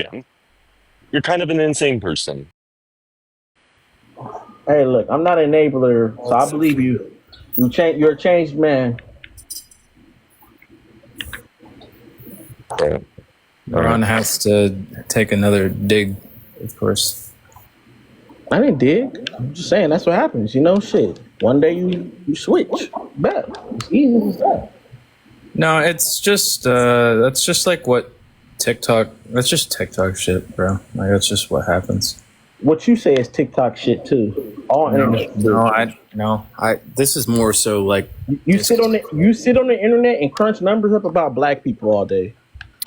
decision, you're kind of an insane person. Hey, look, I'm not an enabler, so I believe you. You're a changed man. Right. Ron has to take another dig, of course. I didn't dig. I'm just saying that's what happens. Shit. One day you switch back. It's easy as that. No, it's just that's just like what TikTok. That's just TikTok shit, bro. Like that's just what happens. What you say is TikTok shit too. All internet. I. This is more so like You sit on the internet and crunch numbers up about black people all day.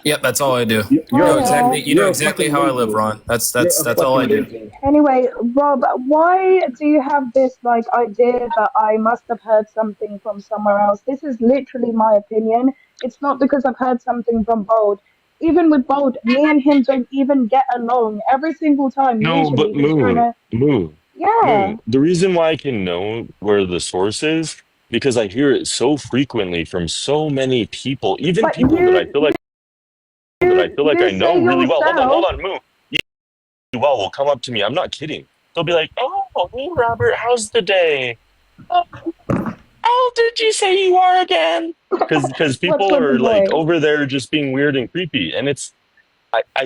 Yep, that's all I do. You know exactly how I live, Ron. That's all I do. Anyway, Rob, why do you have this like idea that I must have heard something from somewhere else? This is literally my opinion. It's not because I've heard something from Bold. Even with Bold, me and him don't even get along every single time. No, Usually, but he's trying to. Yeah. The reason why I can know where the source is because I hear it so frequently from so many people, even But people that I feel like I you know say really well. Hold yourself. on, Moo. You well will come up to me. I'm not kidding. They'll be like, "Oh, hey Robert, how's the day? Oh, how did you say you are again?" Because What's people with the are like boy? over there just being weird and creepy, and it's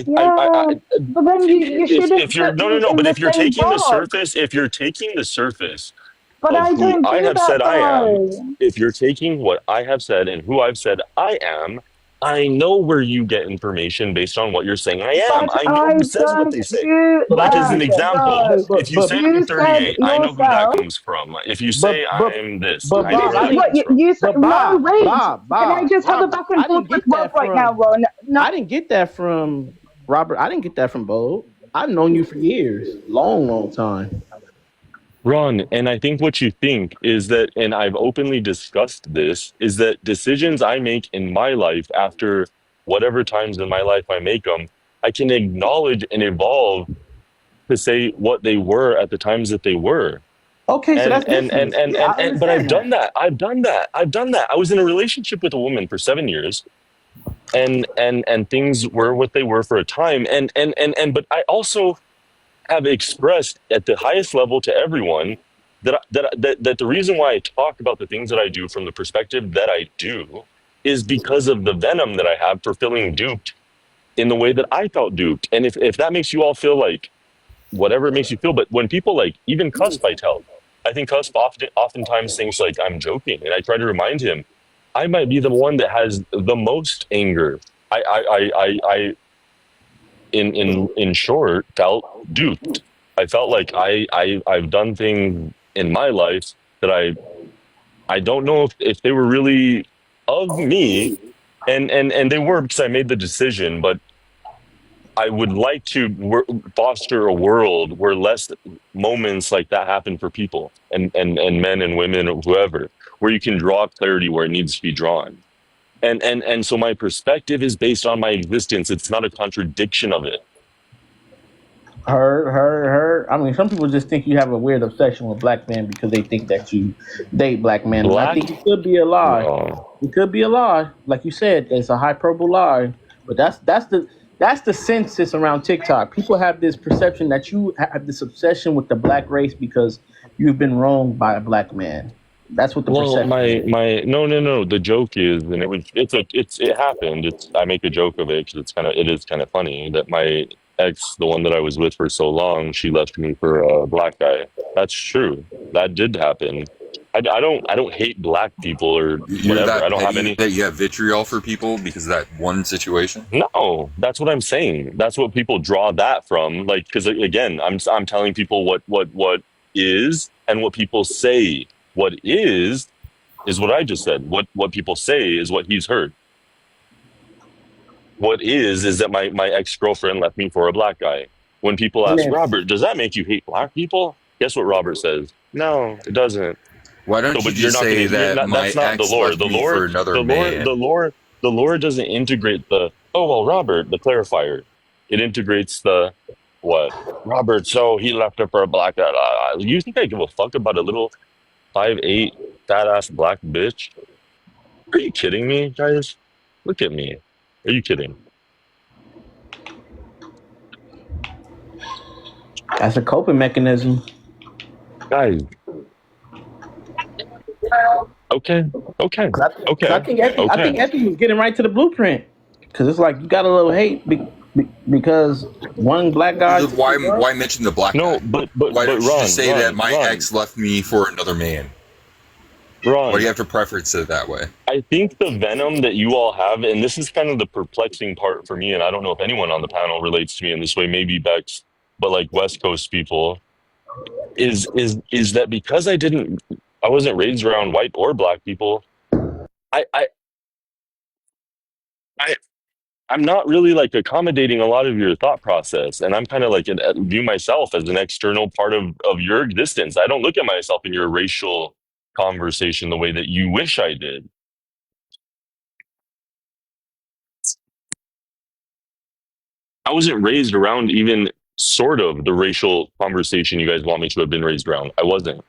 Yeah, but then you shouldn't if you're put me no, in but the if you're same taking the box. surface, if you're taking the surface But of I who don't I do have that said I am, though. if you're taking what I have said and who I've said I am, I know where you get information based on what you're saying I am. But I know who I says what don't they say. do Like as an that example, though. if you say I'm You said 38, I know who that yourself. comes from. If you But say but I'm this, but I know Bob, where I that didn't. What comes from. you said? But No, Bob, wait. Can I just have a Robert, back and I forth didn't with get Rob that right now, from. Ron? No, I didn't get that from Robert. I didn't get that from Bo. I've known you for years, long, long time. Ron, and I think what you think is that, and I've openly discussed this, is that decisions I make in my life after whatever times in my life I make them, I can acknowledge and evolve to say what they were at the times that they were. Okay, so that's different. Yeah, I But I've understand done that. that. I've done that. I was in a relationship with a woman for 7 years, and things were what they were for a time. But I also have expressed at the highest level to everyone that the reason why I talk about the things that I do from the perspective that I do is because of the venom that I have for feeling duped in the way that I felt duped. And if that makes you all feel like whatever it makes you feel, but when people like even Cusp, I think Cusp oftentimes thinks like I'm joking, and I try to remind him I might be the one that has the most anger. I in short felt duped. I felt like I've done things in my life that I don't know if they were really of me, and they were because I made the decision. But I would like to foster a world where less moments like that happen for people and men and women or whoever, where you can draw clarity where it needs to be drawn. And so my perspective is based on my existence. It's not a contradiction of it. Heard. I mean, some people just think you have a weird obsession with black men because they think that you date black men, and I Black. think it could be a lie. Oh, It could be a lie, like you said. It's a hyperbole lie, but that's the census around TikTok. People have this perception that you have this obsession with the black race because you've been wronged by a black man. That's what the well, perception my is. my no. The joke is, and it happened. I make a joke of it because it is kind of funny that my ex, the one that I was with for so long, she left me for a black guy. That's true. That did happen. I don't hate black people or You're whatever. I that don't have petty any. that you have vitriol for people because of that one situation? No, that's what I'm saying. That's what people draw that from. Like, because again, I'm telling people what is and what people say. What is what I just said. What people say is what he's heard. What is that my ex girlfriend left me for a black guy. When people And ask then Robert, does that make you hate black people? Guess what Robert says? No, it doesn't. Why So, don't you but you're just not gonna. say You're that not. my That's not the ex Lord. left The me for Lord. another The Lord. man? The Lord doesn't integrate the. Oh well, Robert, the clarifier. It integrates the what? Robert. So he left her for a black guy. You think I give a fuck about a little 5'8" fat ass black bitch? Are you kidding me, guys? Look at me. Are you kidding? That's a coping mechanism. Guys, okay, okay, 'Cause okay, I okay. think Effie was getting right to the blueprint. Because it's like you got a little hate because one black guy took Why your girl. why mention the black No, guy? Why but don't you just Ron, say that Ron, my Ron, ex left me for another man? Why do you Ron. have to preference it that way? I think the venom that you all have, and this is kind of the perplexing part for me, and I don't know if anyone on the panel relates to me in this way, maybe Bex, but like West Coast people, is that because I wasn't raised around white or black people, I I I I'm not really like accommodating a lot of your thought process, and I'm kind of like view myself as an external part of your existence. I don't look at myself in your racial conversation the way that you wish I did. I wasn't raised around even sort of the racial conversation you guys want me to have been raised around. I wasn't.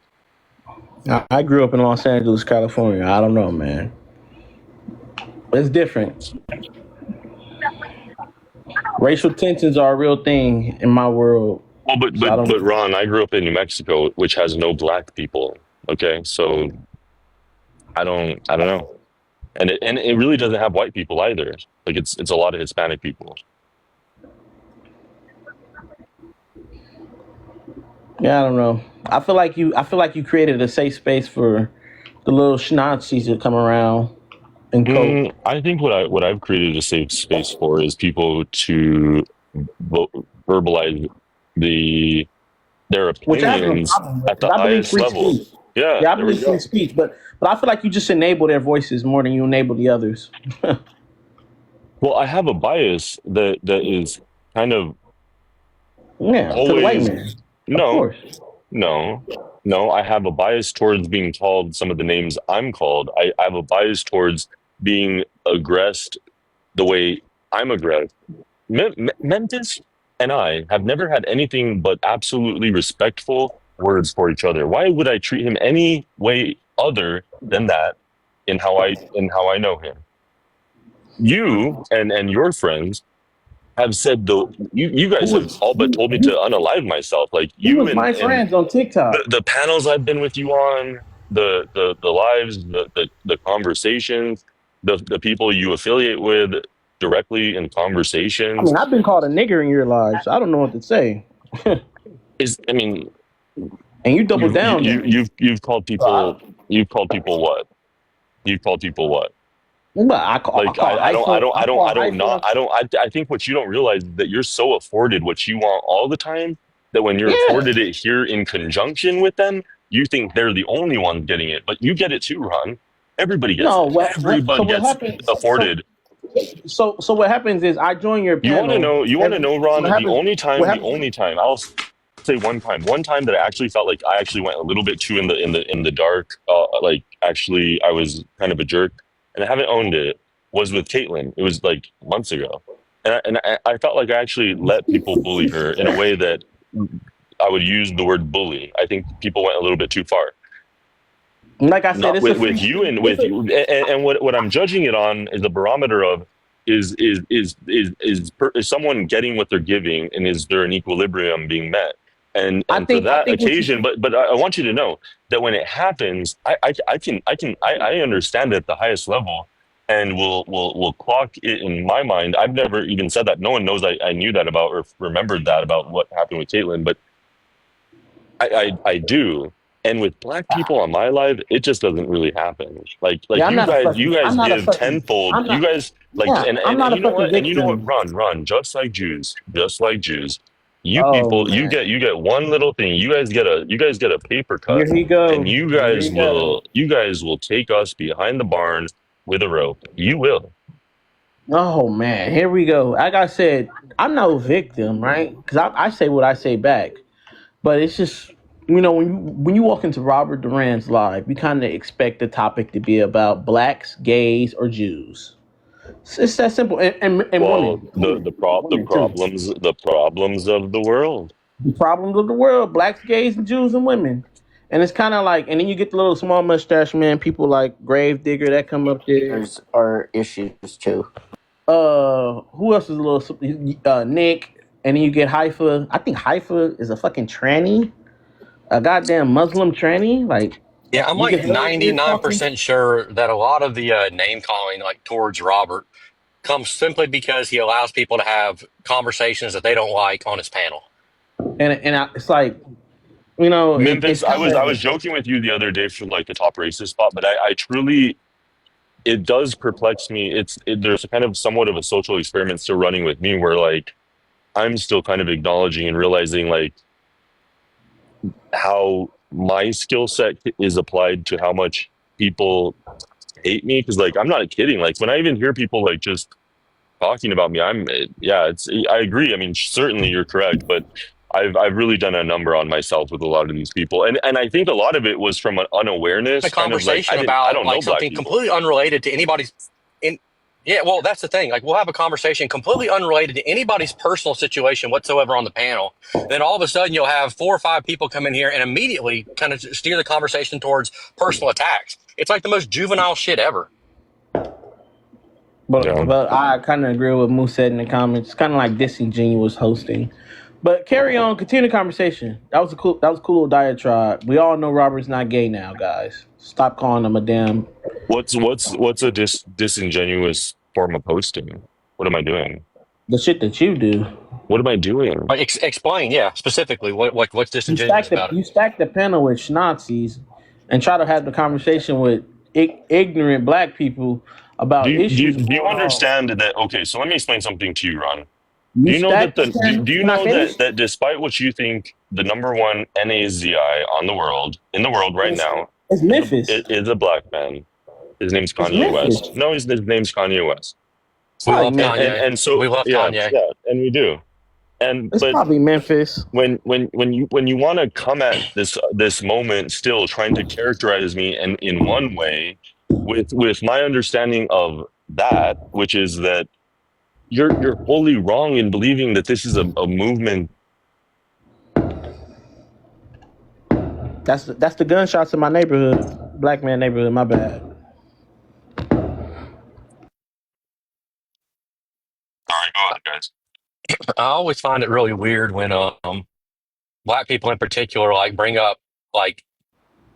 I grew up in Los Angeles, California. I don't know, man. It's different. Racial tensions are a real thing in my world. Well, So I but don't. Ron, I grew up in New Mexico, which has no black people. Okay, so I don't know, and it really doesn't have white people either. Like it's a lot of Hispanic people. Yeah, I don't know. I feel like you created a safe space for the little schnazis to come around and cope. I think what I've created a safe space for is people to verbalize the their Which I have no opinions problem with at because the I believe highest free level. speech. Yeah, Yeah, I there we believe free go. speech, but I feel like you just enable their voices more than you enable the others. Well, I have a bias that is kind of Yeah, to the white always man, of no, course. no, no. I have a bias towards being called some of the names I'm called. I have a bias towards being aggressed the way I'm aggressed. Memphis and I have never had anything but absolutely respectful words for each other. Why would I treat him any way other than that in how I know him? You and your friends have said you Who guys have was all but told me to unalive myself. Like who you was my and friends on TikTok? the panels I've been with you on, the lives, the conversations, the people you affiliate with directly in I conversations mean, I've been called a nigger in your lives. I don't know what to say. is I mean And you double down on it. So you've called people what? You've called people what? but Like I call iPhone. I think what you don't realize is that you're so afforded what you want all the time that when you're Yeah. afforded it here in conjunction with them, you think they're the only ones getting it. But you get it too, Ron. Everybody gets No, it. what so Everybody what gets happens afforded. so what happens is I join your panel You want to every know, Ron, what happens what the happens only time I'll say one time that I actually felt like I actually went a little bit too in the dark. Like actually, I was kind of a jerk, and I haven't owned it. Was with Caitlin. It was like months ago, I felt like I actually let people bully her in a way that I would use the word bully. I think people went a little bit too far. like I said, Not it's a free with you speech. and with you, and what I'm judging it on is a barometer of is someone getting what they're giving, and is there an equilibrium being met? And for I that think what you occasion, but I want you to know that when it happens, I understand it at the highest level, and will clock it in my mind. I've never even said that. No one knows I knew that about or remembered that about what happened with Caitlin, but I do. And with black people on my live, it just doesn't really happen. yeah, You I'm guys not a give fucking tenfold. I'm You not guys like, yeah, I'm not and a you know fucking what? And you know what? victim. Run, just like Jews. You Oh people, man. you get one little thing. You guys get a paper cut, Here he go. and Here he go. you guys will take us behind the barn with a rope. You will. Oh man, here we go. Like I said, I'm no victim, right? Because I say what I say back. But it's just when you walk into Robert Duran's live, you kind of expect the topic to be about blacks, gays, or Jews. It's that simple, and Well, women too. the problems of the world. The problems of the world: blacks, gays, and Jews and women. And it's kind of like, and then you get the little small mustache man, people like Grave Digger that come up there. There's are issues too. Who else is a little Nick? and then you get Haifa. I think Haifa is a fucking tranny, a goddamn Muslim tranny. Like Yeah, I'm you get like those niggas talking. 99% sure that a lot of the name calling, like towards Robert, comes simply because he allows people to have conversations that they don't like on his panel. It's like, it's Memphis, I kind was I of was joking with you the other day for like the top racist spot, but I truly, it does perplex me. There's a kind of somewhat of a social experiment still running with me where like I'm still kind of acknowledging and realizing like how my skill set is applied to how much people hate me. Because like I'm not kidding. Like when I even hear people like just talking about me, I agree. I mean, certainly you're correct, but I've really done a number on myself with a lot of these people, and I think a lot of it was from an A unawareness, kind of like conversation I about don't know like black something people. completely unrelated to anybody's in yeah, well, that's the thing. Like we'll have a conversation completely unrelated to anybody's personal situation whatsoever on the panel. Then all of a sudden you'll have 4 or 5 people come in here and immediately kind of steer the conversation towards personal attacks. It's like the most juvenile shit ever. But Yeah. but I kind of agree with what Moose said in the comments. It's kind of like disingenuous hosting. But carry on, continue the conversation. That was a cool little diatribe. We all know Robert's not gay now, guys. Stop calling him a damn. What's a disingenuous form of posting? What am I doing? The shit that you do. What am I doing? Like, explain, yeah, specifically what's You disingenuous stack the about it. you stack the panel with Nazis and try to have the conversation with ignorant black people Do about you, do you, issues do you going on. understand that? Okay, so let me explain something to you, Ron. Do You you know stack that the panel. do you Can I know finish? that despite what you think, the number one NAZI on the world in the world right It's, now it's Memphis. is a black man. His name's It's Kanye Memphis. West. No, his name's Kanye West. It's We probably love Memphis. Kanye. And so We love yeah, Kanye. yeah, and we do. And It's but probably Memphis. when you want to come at this moment still trying to characterize me and in one way with my understanding of that, which is that you're wholly wrong in believing that this is a movement. That's the gunshots in my neighborhood, black man neighborhood. My bad. All right, go ahead, guys. I always find it really weird when black people in particular like bring up like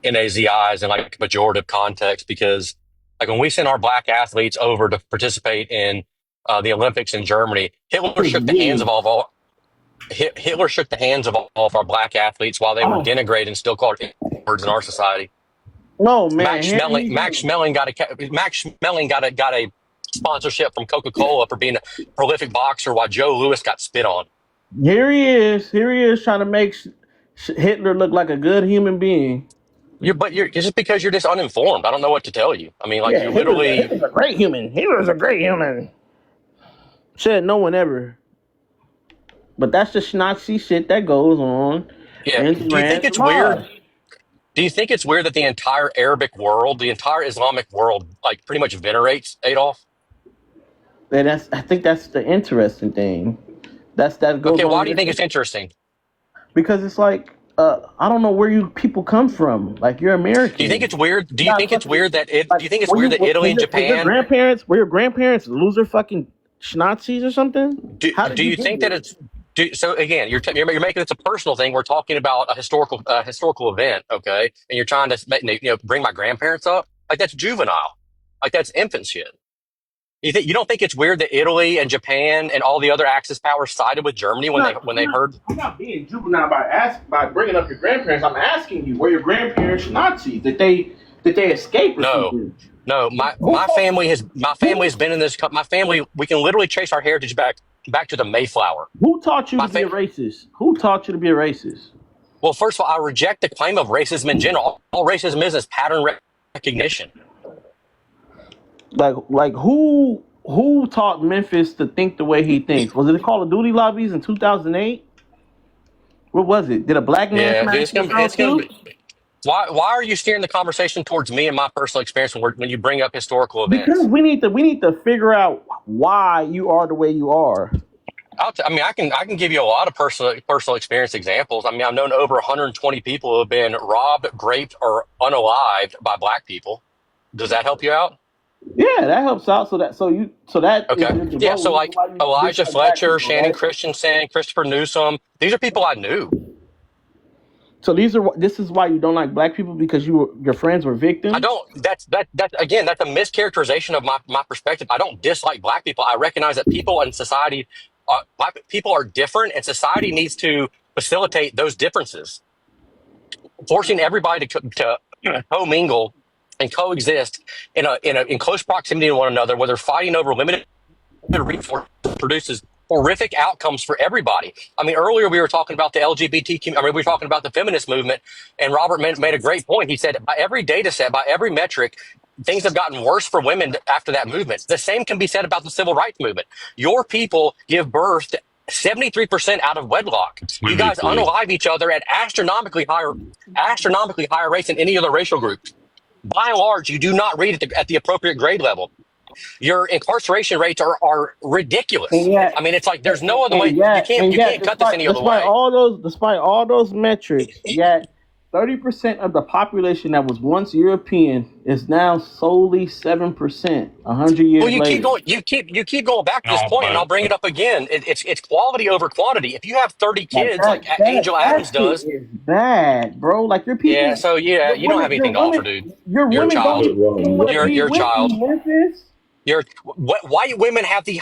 NAZIs in like pejorative context because like when we sent our black athletes over to participate in the Olympics in Germany, Hitler shook the hands of all Hitler shook the hands of all of our black athletes while they were Oh denigrated and still called words in our society. no, man! Here you Max go. Schmeling got a sponsorship from Coca Cola for being a prolific boxer, while Joe Louis got spit on. Here he is. Here he is trying to make Hitler look like a good human being. You're just because you're just uninformed. I don't know what to tell you. I mean, like Yeah, you're Hitler's a, literally Hitler's a great human. Hitler's a great human. Said no one ever. But that's the Nazi shit that goes on yeah. in Do you think Iran it's weird? tomorrow. Do you think it's weird that the entire Arabic world, the entire Islamic world, like pretty much venerates Adolf? And I think that's the interesting thing. That goes Okay, on why do you with think it's it interesting? because it's like I don't know where you people come from. Like you're Do you think American. it's weird? Do You're you not think it's fucking weird that it? like Do you think it's were weird you that Italy and was your Japan? grandparents were your grandparents loser fucking Nazis or something? How did Do you you get think that here? it's so again? You're making this a personal thing. We're talking about a historical event, okay? And you're trying to bring my grandparents up like that's juvenile, like that's infant shit. You don't think it's weird that Italy and Japan and all the other Axis powers sided with Germany when they heard? I'm not being juvenile by bringing up your grandparents. I'm asking you, were your grandparents Nazis? Did they escape or No, something? no. Who My family has been in this. My family, we can literally trace our heritage back to the Mayflower. who taught you My to be fa- a racist? Who taught you to be a racist? well, first of all, I reject the claim of racism in general. All racism is pattern recognition. Like who taught Memphis to think the way he thinks? Was it the Call of Duty lobbies in 2008? What was it? Did a black man Yeah, smash your girl it's gonna too? be. Why are you steering the conversation towards me and my personal experience when you bring up historical Because events? we need to figure out why you are the way you are. I mean, I can give you a lot of personal experience examples. I mean, I've known over 120 people who have been robbed, raped, or unalived by black people. Does that help you out? Yeah, that helps out. So that is Okay. your Yeah. So devote. like Why you Elijah dislike black Fletcher, people, Shannon right? Christensen, Christopher Newsom. These are people I knew. So this is why you don't like black people because your friends were I victims. don't. That again. That's a mischaracterization of my perspective. I don't dislike black people. I recognize that people in society, black people are different, and society needs to facilitate those differences. Forcing everybody to commingle and coexist in close proximity to one another, whether fighting over limited resources, produces horrific outcomes for everybody. I mean, earlier we were talking about the LGBTQ. I mean, we were talking about the feminist movement, and Robert made a great point. He said, by every data set, by every metric, things have gotten worse for women after that movement. The same can be said about the civil rights movement. Your people give birth to 73% out of wedlock. You Completely guys agree. unalive each other at astronomically higher rates than any other racial group. By and large, you do not read at the appropriate grade level. Your incarceration rates are And ridiculous. yet, I mean, it's like there's no other way. You can't cut this any other way. despite all those metrics, yet 30% of the population that was once European is now solely 7%. 100 years Well, you keep later, going. You keep going back to this No, point, and I'll but bring it up again. It's quality over quantity. If you have 30 like kids, like Angel that Adams shit does, is bad, bro. Like your yeah. people, So yeah, you don't have anything to offer, dude. your You're a women don't child. even want to be You're a with child. you, Memphis. White women have the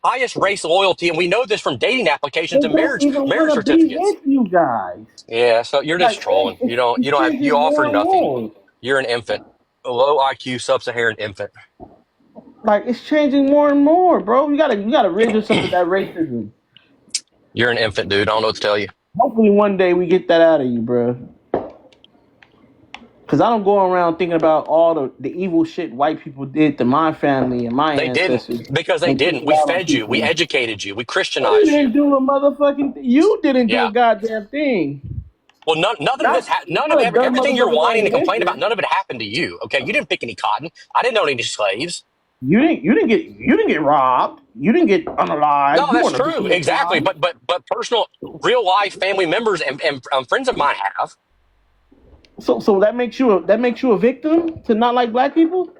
highest race loyalty, and we know this from dating They applications and don't even marriage want to be certificates. with you guys. Yeah, so you're just Like trolling. You it's don't have you changing offer more and nothing. more. You're an infant, a low IQ sub-Saharan infant. Like it's changing more and more, bro. You gotta rid yourself of that racism. You're an infant, dude. I don't know what to tell you. Hopefully one day we get that out of you, bro. Cause I don't go around thinking about all the evil shit white people did to my family and my They didn't ancestors because they and kicked didn't. We out on fed you. We people. educated you. We They Christianized you. didn't do a motherfucking. You didn't do a Yeah. goddamn thing. Well, nothing of this. None of Not a dumb everything you're motherfucker whining like and complaining about. Memphis. None of it happened to you. Okay, you didn't pick any cotton. I didn't own any slaves. You didn't get robbed. You didn't get No, unalived. You that's weren't a true. victim of Exactly. crime. But personal, real life family members and friends of mine have. So that makes you a victim to not like black people.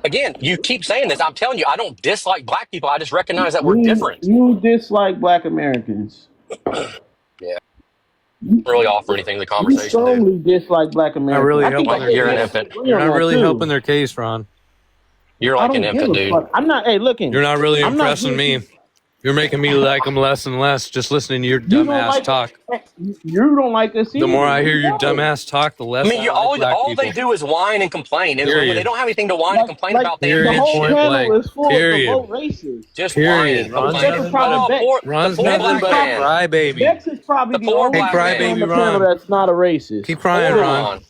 Again, you keep saying this. I'm telling you, I don't dislike black people. I just recognize that we're You different. you dislike black Americans. Yeah. Really offer anything to the You conversation, dude. strongly dislike black Not Americans. really I think helping I their think You're an men case. infant. disagree You're on not that really too. helping their case, Ron. You're I like an don't give infant, a dude. fuck. I'm not. Hey, looking. You're not really I'm not impressing here me. to. You're making me like them less and less just listening to your You don't dumbass like. talk. You don't like us The more either. I We hear your know. dumbass talk, the I less mean, I you like black all they people. do is whine and complain, and when they Period. don't have anything to whine and complain Like about, they the Period. invent whole shit. Point channel blank. is full of Period. vote racists. Just whine Period. and Ron's complain. nothing but Oh, a the Ron's poor nothing black but a man. crybaby. Bex is probably The the poor only Hey, black person man. on crybaby the panel Ron. that's not a racist. Keep crying, Poor Ron. Ron.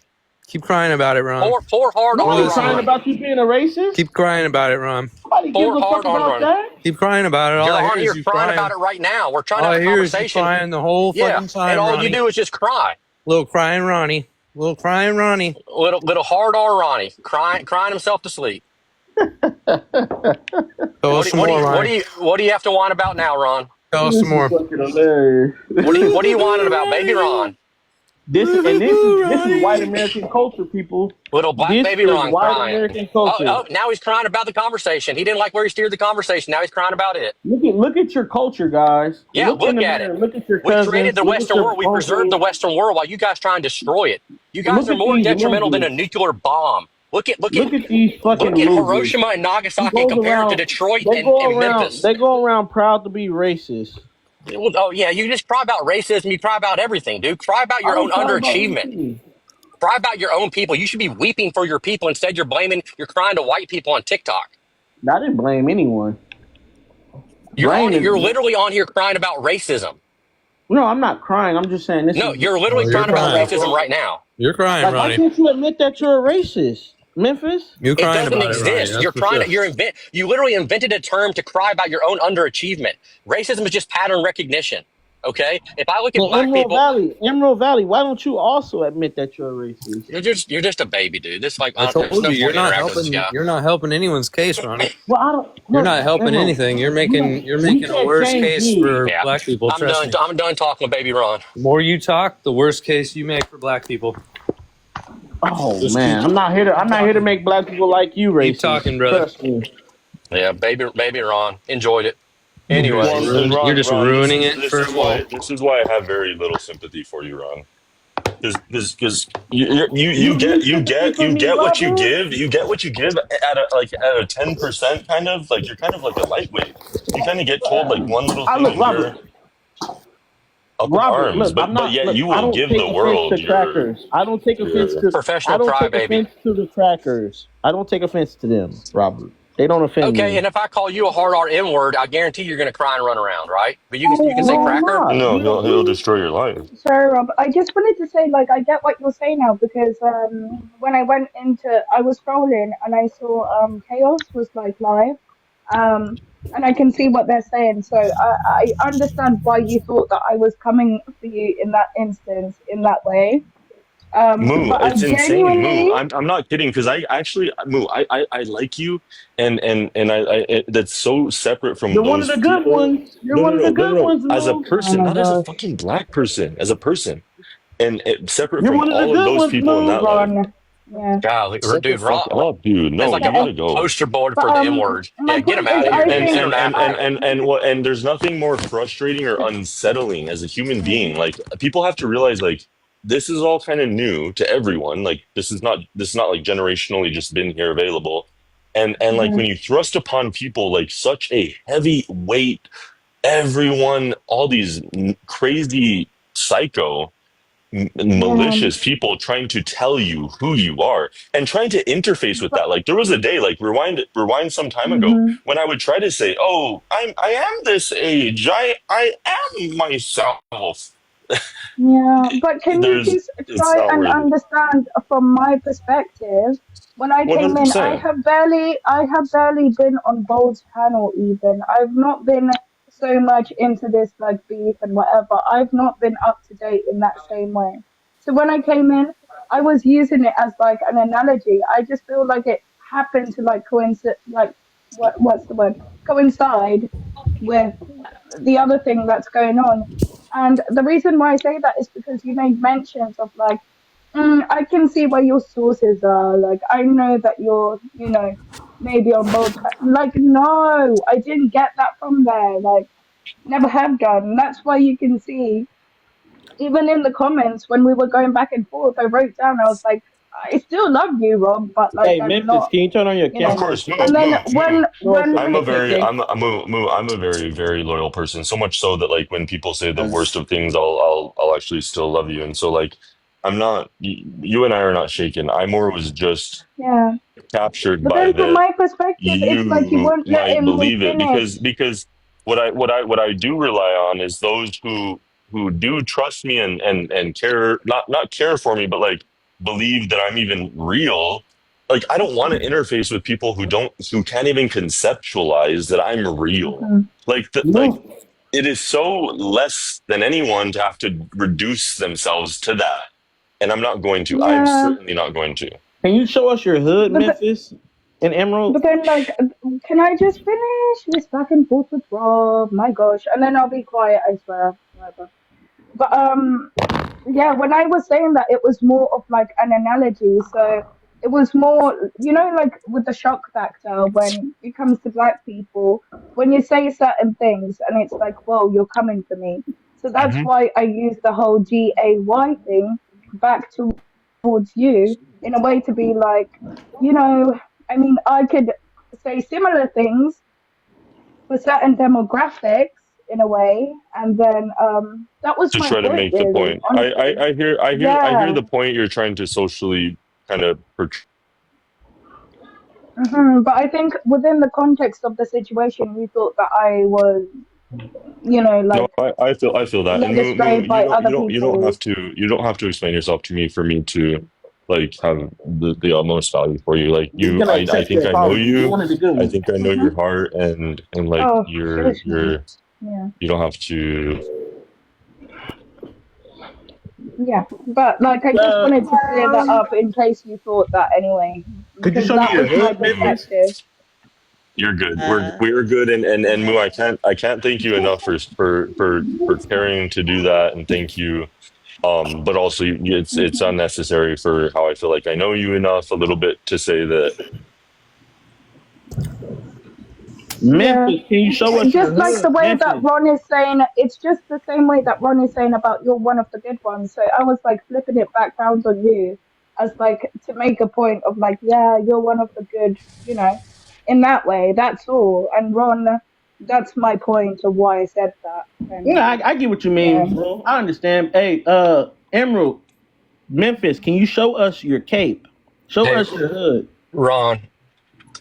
Keep crying about it, Ron. Poor hard We're on Nobody's crying listening. Ron. about you being a racist. Keep crying about it, Ron. Nobody gives Poor a fuck hard on about Ron. that. Keep crying about it. All You're I on hear is here you crying about crying. it right now. We're trying to All have I a hear is you conversation. crying the whole Yeah, fucking time, and all you Ronnie. do is just cry. Little crying Ronnie. Little crying Ronnie. Little hard on Ronnie, crying himself to sleep. Tell us some more, Ronnie. What do you have to whine about now, Ron? Tell us This some is more. fucking hilarious. What are you whining about, baby Ron? This is white American culture, people. Little black This baby is Ron white crying. American culture. Now he's crying about the conversation. He didn't like where he steered the conversation. Now he's crying about it. Look at your culture, guys. Yeah, Look in look the at it. mirror. Look at your We created cousins. the Look at Western your world. We preserved the uncles. Western world while you guys try and destroy it. You guys Look are at more these detrimental than a losers. nuclear bomb. Look at these fucking losers. Hiroshima and Who Nagasaki goes compared to around? Detroit They go and around. Memphis. They go around proud to be racist. Well, oh yeah, you just cry about racism. You cry about everything, dude. Cry about I your own don't cry about underachievement. anything. Cry about your own people. You should be weeping for your people. Instead, you're crying to white people on TikTok. I didn't blame anyone. You're literally on here crying about racism. No, I'm not crying. I'm just saying this No, is. you're literally you're crying about crying. racism right now. You're crying, Like, why Ronnie. can't you admit that you're a racist, Memphis? You're It crying doesn't about it, Ronnie. exist. That's You're for trying sure. to you literally invented a term to cry about your own underachievement. Racism is just pattern recognition. Okay? If I look at Well, black people, Emerald Valley. Why don't you also admit that you're a racist? you're just a baby, dude. This like I there's told no you, point in interacting with this guy. you're not helping anyone's case, Ronnie. Well, I don't. You're Look, not helping Emerald, anything. You're we making a can't worse change case you. for Yeah. black people. Trust me. I'm done talking with baby Ron. The more you talk, the worse case you make for black people. Oh Just man, I'm not here to. I'm not here to make black people like you Keep racist. talking, brother. Trust me. Yeah, baby Ron enjoyed it. Ron, Anyways, and You're Ron, just Ron, ruining it for them all. this is why I have very little sympathy for you, Ron. Because You need sympathy for you me, get what Robbie. you get what you give at a 10% kind of like you're kind of like a lightweight. You kind of get told like one little I thing look, and Robert. you're up in Robert, arms, look, I'm but not. yet Look, you I will don't give take the offense world to trackers. I don't take offense your to. I professional don't take crybaby. offense to the trackers. I don't take offense to them, Robert. They don't offend Okay, me. and if I call you a hard R N word, I guarantee you're going to cry and run around, right? But you can say No, I'm cracker. not. no, You don't. he'll destroy your life. Sorry, Rob. I just wanted to say, like, I get what you're saying now because when I went into, I was scrolling and I saw Chaos was like live, um, and I can see what they're saying. So I understand why you thought that I was coming for you in that instance in that way. Moo, But I it's insane, Moo. genuinely, I'm not kidding because I actually Moo, I like you, and that's so separate from You're one of those the good people. ones. You're one of the good No. ones, As a Lou. oh person, my not as a gosh, fucking black person, as a person, and separate You're from one of the all of good those ones, people in Lou. that light. Ron, yeah. Golly, Shut the dude, fuck Ron up, dude. is No, like you a gotta go. poster board But for the N word. my Yeah, get him point is, out of here, I dude. think Send him after you. And there's nothing more frustrating or unsettling as a human being. mm, Like people have to realize, like this is all kind of new to everyone. Like this is not like generationally just been here available. And like when mhm, you thrust upon people like such a heavy weight, everyone, all these crazy psycho yeah. malicious people trying to tell you who you are and trying to interface with But that. Like there was a day, like rewind some time ago mhm. when I would try to say, "Oh, I am this age. I am myself." Yeah, but can you There's just it's try not and worthy. understand from my perspective? When I One came hundred in, percent. I have barely been on Bold's panel even. I've not been so much into this like beef and whatever. I've not been up to date in that same way. So when I came in, I was using it as like an analogy. I just feel like it happened to like coincide, like what's the word? Coincide with the other thing that's going on. And the reason why I say that is because you made mentions of like, I can see where your sources are. Like, I know that you're, maybe on both. Like, no, I didn't get that from there. Like, never have done. That's why you can see, even in the comments when we were going back and forth, I wrote down, I was like, I still love you, Rob, but like, Hey, I'm Memphis, not, can you turn on your you Of know. camera? course, And then Show us when some respect, I'm a very loyal person. So much so that like when people say the worst King. of things, I'll actually still love you. And so like I'm not. You and I are not shaken. I more was just yeah. captured But by then from the my perspective, it's like you you weren't might letting me believe it finish. because what I do rely on is those who do trust me and care not care for me but like believe that I'm even real. Like I don't want to interface with people who can't even conceptualize that I'm real. Hmm. Like it is so less than anyone to have to reduce themselves to that. And I'm not going to. I'm Yeah, certainly not going to. Can you show us your hood, but Memphis and but Emerald? then like, can I just finish this back and forth with Rob? My gosh, and then I'll be quiet. I swear. Whatever. But yeah, when I was saying that, it was more of like an analogy. So it was more, like with the shock factor when it comes to black people, when you say certain things and it's like, whoa, you're coming for me. So that's Mhm. why I use the whole GAY thing back towards you in a way to be like, you know, I mean, I could say similar things for certain demographics in a way, and then that was To my try to point make the really, point. honestly. I hear Yeah. the point you're trying to socially kind of portray. But I think within the context of the situation, you thought that I was, No, like I feel that. And led Moo, astray by other people. you don't have to explain yourself to me for me to like have the utmost value for you. Like He's you gonna I accept think your I know apology. You're you. one of the good I ones. think I know Hmm. your heart and like Oh, seriously. Yeah. you don't have to. Yeah. But like, I just wanted to clear that up in case you thought that anyway, Could you because show me that your was my hood, Memphis? perspective. You're good. We're good, and Moo, I can't thank you enough for caring to do that, and thank you. But also it's unnecessary for how I feel like I know you enough a little bit to say that. Memphis, can you show us your Just like the hood? way that Memphis. Ron is saying, it's just the same way that Ron is saying about you're one of the good ones. So I was like flipping it back round on you as like to make a point of like, yeah, you're one of the good, in that way. That's all. And Ron, that's my point of why I said that. And Yeah, I get what you yeah. mean, bro. I understand. Hey, Emerald, Memphis, can you show us your cape? Show Hey, us your hood. Ron,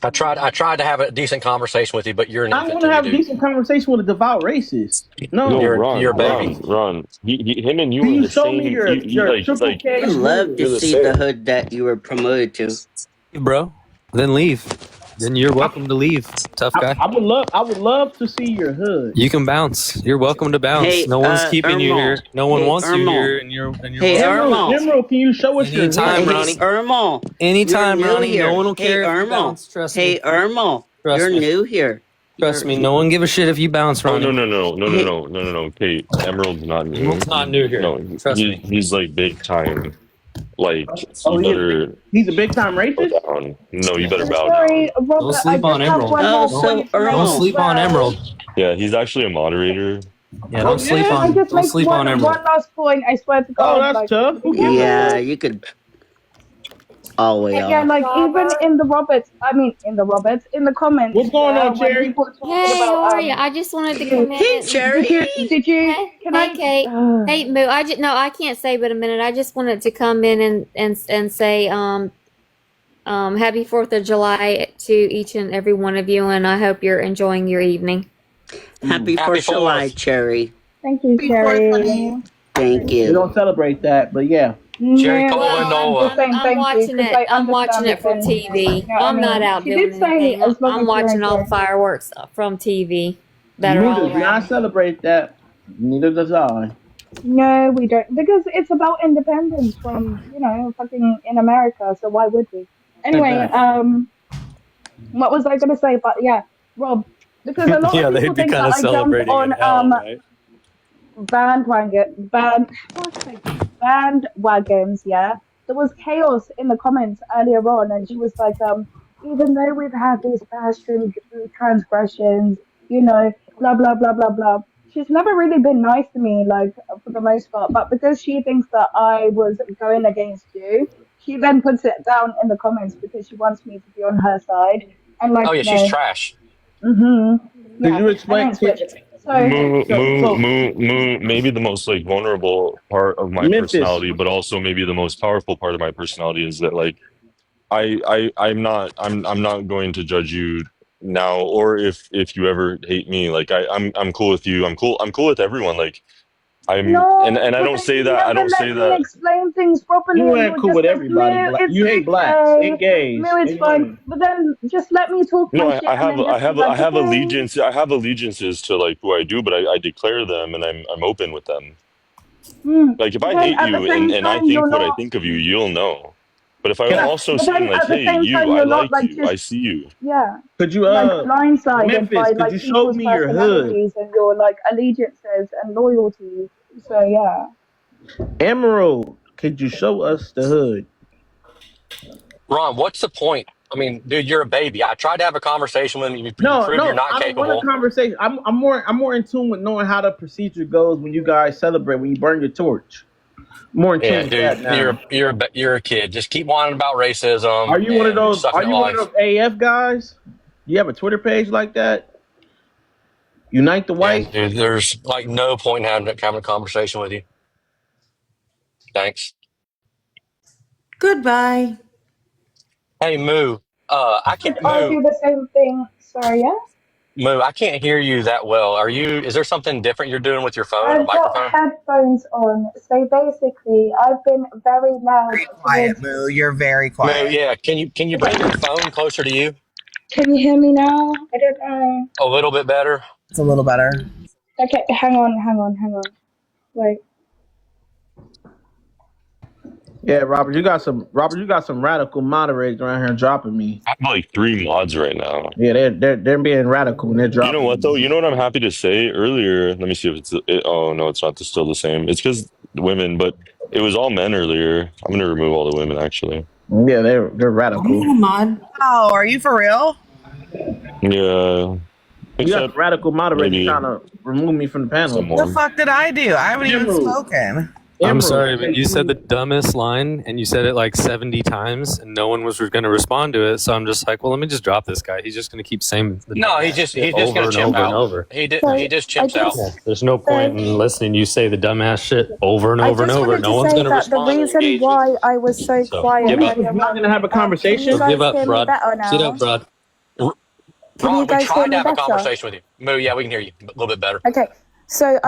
I tried to have a decent conversation with you, but you're an I infant want to to me, have a dude. decent conversation with a devout racist. No, No. You're a baby. Ron. Him and you Can are you the show me same. You your triple like K I'd love to you're the hood? see the same. hood that you were promoted to. Bro, then leave. Then you're welcome to leave, tough guy. I would love to see your hood. You can bounce. You're welcome to bounce. Hey, No one's keeping you Ermal. here. No one Hey, wants you Ermal. here, and you're Hey, welcome. Ermal. Emerald, can you show us your Anytime, hood? Hey, Ronnie. Ermal. Anytime, You're new Ronnie. here. No one will Hey, care if you Ermal. bounce. Trust Hey, me. Ermal. Trust You're me. new here. Trust me. No one give a shit if you bounce, Oh Ronnie. Hey, no. Kate, Emerald's not new. Emerald's not new here. No, Trust me. he's like big time. Like Oh, you better he's a big time bow racist? down. No, you better bow Sorry, down. Don't Robert, I sleep on just have Emerald. one oh, more so point to make Don't Ermal. as sleep on well. Emerald. Yeah, he's actually a moderator. Yeah, Oh, Can I yeah? just don't make sleep on one Emerald. last point? I swear to Oh, God, that's like tough. Who gives a Yeah, fuck? you could all way yeah, off. like even in the comments, What's going yeah, on, when Cherry? people were talking Hey, about how are you? I just wanted to come you, in Hey, and Cherry. can hey, I? Kate. Hey, Moo. No, I can't say but a minute. I just wanted to come in and say happy 4th of July to each and every one of you, and I hope you're enjoying your evening. Happy Happy 4th of July, 4th. Cherry. Thank you, Sherry. Thank We you. don't celebrate that, but yeah. Cherry No, Cola but and Well, I'm just Nola. saying I'm thank you watching because it. I I'm watching understand it the from sentiment. TV. You know what I I'm not mean? out She doing did say anything. as long I'm as you're watching all the enjoying. fireworks from TV that are Moo all does not around. celebrate that. Neither does I. No, we don't because it's about independence from fucking in America. So why would we? Anyway, Exactly. what was I gonna say? But yeah, Rob, because a lot of Yeah, people they'd be think kind that of I jumped celebrating in on hell, right? fuck's sake, bandwagons. Yeah, there was chaos in the comments earlier on, and she was like, even though we've had these past transgressions, blah blah blah blah blah. She's never really been nice to me, like for the most part. But because she thinks that I was going against you, she then puts it down in the comments because she wants me to be on her side. And like, Oh yeah, she's no, trash. Could yeah, you I explain? don't switch. So So, Maybe the most like vulnerable part of my Memphis. personality, but also maybe the most powerful part of my personality is that like I'm not going to judge you now, or if you ever hate me. Like I'm cool with you. I'm cool with everyone. Like no, and I but don't then say you that. I never don't say let me that. explain things properly, You and ain't you're cool just with like, everybody. "No, it's You hate blacks okay. and gays No, it's and fine." women. But then just let me talk No, my shit, and then just be I like, have "Okay." allegiance. I have allegiances to like who I do, but I declare them and I'm open with them. Like if But I then hate at the you same and I time, you're think what I not. think of you, you'll know. But if I'm Can I? Yeah, also but saying then like, at the hey, same you, time, I you're not like like you, I just see you. yeah, Could you like blindsided Memphis? by Could like you show people's me your hood? personalities and your like allegiances and loyalties. So yeah. Emerald? Could you show us the hood? Ron, what's the point? I mean, dude, you're a baby. I tried to have a conversation with you. You No, prove you're no, not I don't want a capable. conversation. I'm more in tune with knowing how the procedure goes when you guys celebrate when you burn your torch. More in tune Yeah, with that dude, now. you're a kid. Just keep whining about racism Are you one of and those? sucking Are at you one of life. those AF guys? You have a Twitter page like that? Unite the And white. dude, there's like no point in having a conversation with you. Thanks. Goodbye. Hey, Moo. I Could can't argue the same thing. Sorry, yeah. Moo. I can't hear you that well. Are you? Is there something different you're doing with your phone, a I've got microphone? headphones on, so basically, I've been very loud Very quiet, towards. Moo. You're very Moo, quiet. yeah. Can you bring your phone closer to you Can you hear me now? I don't know. a little bit better? It's a little better. Okay, hang on. Wait. Yeah, Robert, you got some. Robert, you got some radical moderators around here dropping me. I have like 3 mods right now. Yeah, they're being radical and they're You know dropping what though? me. You know what I'm happy to say earlier. Let me see if oh no, it's not still the same. It's because women, but it was all men earlier. I'm gonna remove all the women actually. Yeah, they're I'm radical. not a mod. Oh, are you for real? Yeah, You got except radical moderators maybe trying to remove me from the panel. What the someone. fuck did I do? I haven't even Emerald. spoken. I'm Emerald, sorry, they but you said the do- dumbest line, and you said it like 70 times, and no one was going to respond to it. So I'm just like, well, let me just drop this guy. He's just going to keep saying the No, dumbass he's shit just over gonna and chimp over and out. over. He So just I chimps out. Yeah, just there's no point in listening. You say the dumbass shit over and I over and just over. wanted No to one's say going to that the respond or reason engage with why you. I was so So quiet give up. Who's earlier not on, gonna have a can you conversation? So give guys up, hear me Brad. better Sit now? up, Brad. Can you Ron, we guys hear tried to me have a better? conversation with you. Moo, yeah, we can hear you a little bit better. Okay. So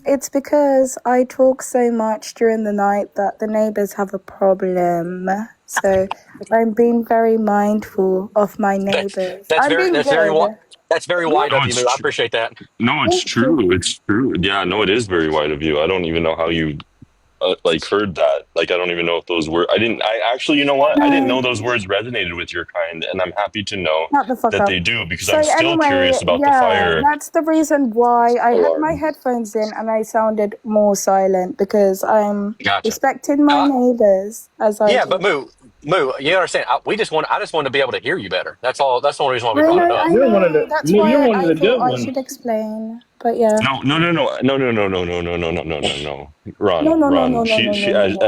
it's because I talk so much during the night that the neighbors have a problem. So I'm being very mindful of my neighbors. I'm being good. That's very white No, of you, it's Moo. I true. appreciate that. No, it's Thank you. true. It's true. Yeah, no, it is very white of you. I don't even know how you like heard that. Like, I don't even know if those were. I didn't. I actually, you know what? I didn't No, know those words resonated with your kind, and I'm happy to know shut the fuck that up. they do because So I'm still anyway, curious about the yeah, fire that's the reason why I had my alarm. headphones in and I sounded more silent because I'm Gotcha. respecting my neighbors as I Yeah, but do. Moo, you understand? I just want to be able to hear you better. That's all. That's the only reason why we I brought it know, up. I You're one of know. the That's you're why one of I the thought good I ones. should explain. But yeah. No. No, Ron, no, no, Ron. no, no, no, She no, no, no.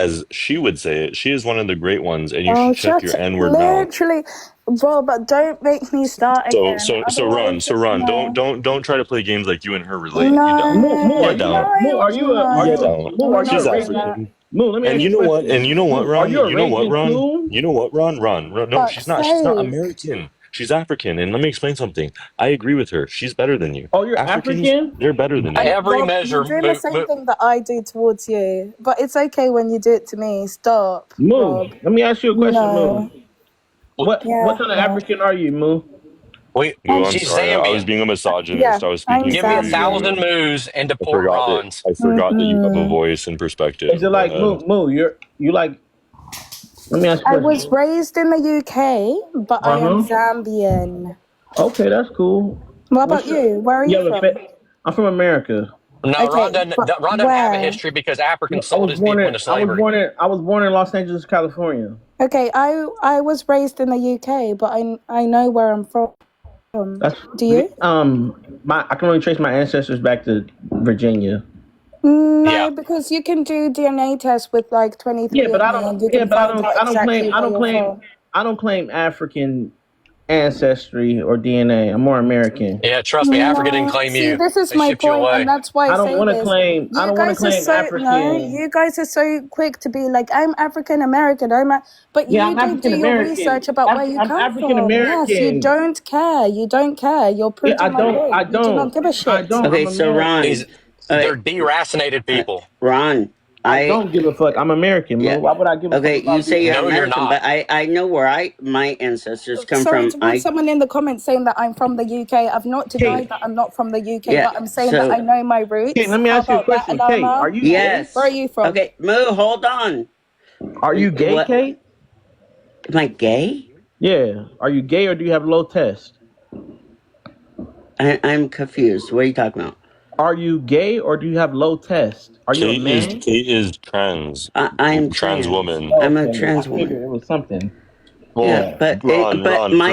as she would say it. She is one of the great ones, and you Oh, should shut shut your it. N-word mouth. Literally. Robert, don't make me start again. Otherwise, Ron, no. don't try to play games like you and her relate. You don't. Moo, No, You don't. You no. don't. Moo, We're are you She's a not doing raging? that. African. Moo, let me ask And you you a know what? And question. you know what, Moo, are Ron? you a You know what, raging Ron? coon? You know what, Ron? No, she's Fuck's not. She's not sake. American. She's African. And let me explain something. I agree with her. She's better than you. Oh, you're Africans, African? they're better than By you. every Rob, you're measure, doing the same thing that I do towards you. But it's okay when you do it to me. Stop, Moo, Rob. let me ask you a question, Moo. No. What Yeah, kind of no. African are you, Moo? Moo, I'm she's sorry. I was Zambian. being a Yeah, misogynist. I was I'm speaking Give me for you, Thousand Zambian. Moo. moos and deport Rons. I forgot that you have a Mm-mm. voice and Is it perspective. Go like ahead. Moo? You like? Let me ask you I a was question. raised in the UK, but I am Uh huh. Zambian. Okay, that's cool. What about What's your? you? Where are You you have a from? I'm from America. No, Okay, but Ron doesn't have a where? history because Africans I sold was his born people in into slavery. I was born in Los Angeles, California. Okay, I was raised in the UK, but I know where I'm from. That's Do you? I can only trace my ancestors back to Virginia. Yeah. No, because you can do DNA tests with like 23andMe and you can find out exactly where you're from. I don't claim African ancestry or DNA. I'm more American. Yeah, trust me, Africa didn't No, claim see, you. this is They my shipped you point, and away. that's why I I don't say want to this. claim I You don't want to guys are claim so no, African. you guys are so quick to be like, I'm African American, but Yeah, you I'm don't do African your American. research about where you I'm come African from. Yes, you American. don't care. You don't care. You're Yeah, proving my I point. You do not don't. give a I shit. don't. I'm Okay, so American. Ron, They're okay, deracinated people. Ron, I I don't give a fuck. I'm American, yeah. man. Why would I give a fuck Okay, you about say being you're No, you're African? American, not. but I know where my ancestors come Sorry from. towards someone in the comments saying that I'm from the UK. I've not Kate, denied that I'm not from the UK, Yeah, but I'm saying that I so know my Kate, roots. let me How ask you a about that, question. Kate, are Adama? you gay? Where are yes. you from? Okay, Moo, hold on. Are you gay, What? Kate? Am I gay? Yeah. Are you gay or do you have low test? I'm confused. What are you talking about? Are you gay or do you have low test? Are you a man? Kate is I'm trans trans. woman. Oh, I'm a okay. trans I figured woman. it was something. Yeah, Well, but but Ron, my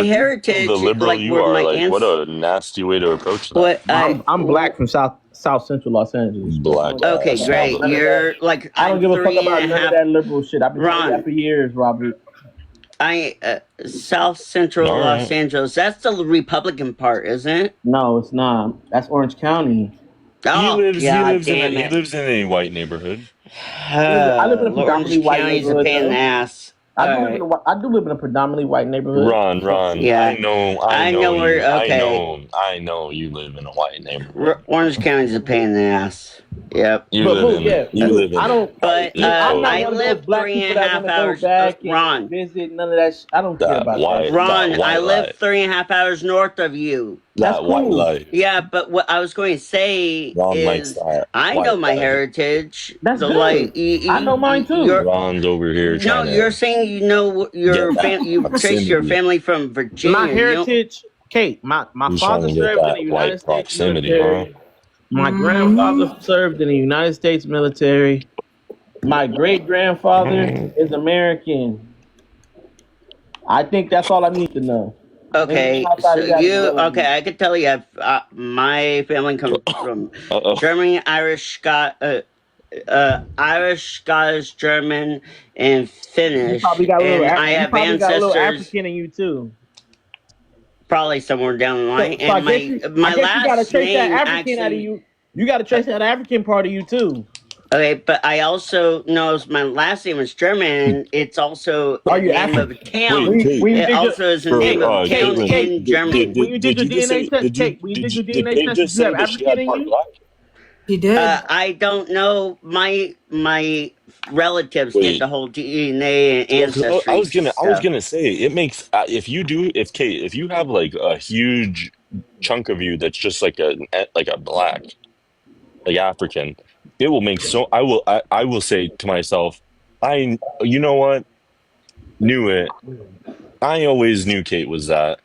for the heritage, liberal like you where are, my like, what aunts, a nasty way to approach that. what I. I'm black from South Central Los Angeles. Black Okay, ass I don't great. none of motherfucker. that. You're like I don't I'm give a fuck three and about a none of half. that liberal shit. I've been telling you that Ron, for years, Robert. South Central All Los right. Angeles. That's the Republican part, isn't it? No, it's not. That's Orange County. Oh, god damn He it. lives in a white neighborhood. I live in a predominantly Orange white County's a neighborhood, pain in the though. ass. All right. I do live in a predominantly white neighborhood. Ron, Yeah. I know where. Okay. I know you live in a white neighborhood. Orange County's a pain in the ass. Yep. But I don't. But I'm not I one of those live black people that want to go back and Ron. visit. None of that. I don't care about that. Ron, I live 3.5 hours north of you. That's cool. Yeah, but what I was going to say is, I know my heritage. That's so good. Like, I know mine too. Ron's over here. No, you're saying you know your you trace your family from Virginia. My heritage, Kate. My father served in the United States military. My grandfather served in the United States military. My great grandfather is American. I think that's all I need to know. Anything Okay, outside so of that is you irrelevant. I could tell you. My family comes from Germany, Irish, Scottish, German, and You probably Finnish, got a little. and I You have probably got a little ancestors African in you too. probably somewhere down the line. So I And guess I my guess you got to last trace that name African out of actually. you. You got to trace that African part of you too. Okay, but I also knows my last name is German. And it's also Are a you name African? of a town. When you It did your also is a name of a town in Germany. When you did your DNA test, when you did your DNA test, did you have African in you? He did. I don't know. My relatives did the whole DNA and I ancestry was stuff. gonna say it makes if you have like a huge chunk of you that's just like a black like African, it will make so I will say to myself, you know what, knew it. I always knew Kate was that.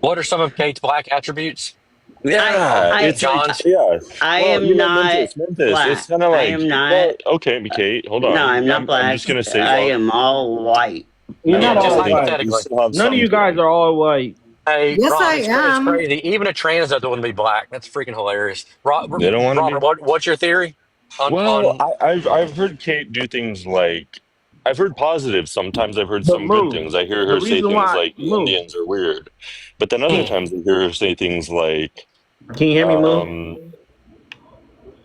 What are some of Kate's black attributes? Yeah, it's like John's. I Well, am not Memphis. It's black. kind of I like am not. well, okay, Kate, hold No, I'm on. not I'm black. just gonna say, I well, am all white. You're Yeah, not just all white. you hypothetically. still have None of some you to guys them. are all white. Hey, Yes, Ron, I it's am. crazy. Even a trans doesn't want to be black. That's freaking hilarious. They don't want to Robert, be. what's your theory Well, on I've heard Kate do things like I've heard positive. Sometimes I've heard But some good Moose, things. I hear the her say reason things why like the Moose, Indians are weird, but then other times I hear her say things like, can you hear me, Moose?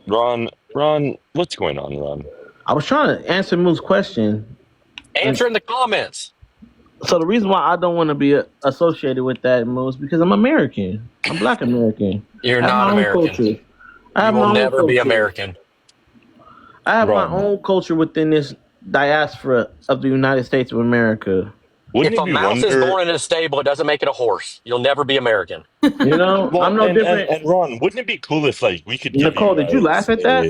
Ron, what's going on, Ron? I was trying to answer Moose's question. answer in the comments? So the reason why I don't want to be associated with that Moose because I'm American. I'm Black American. You're I have not my own American. culture. I You have will my own never be culture. American. I have my Ron, own culture within this diaspora of the United States of America. wouldn't If it a be mouse is wonder? born in a stable, it doesn't make it a horse. You'll never be American. You know, Well, I'm no different. and Ron, wouldn't it be cool if like we could give you Nicole, did you guys laugh at that?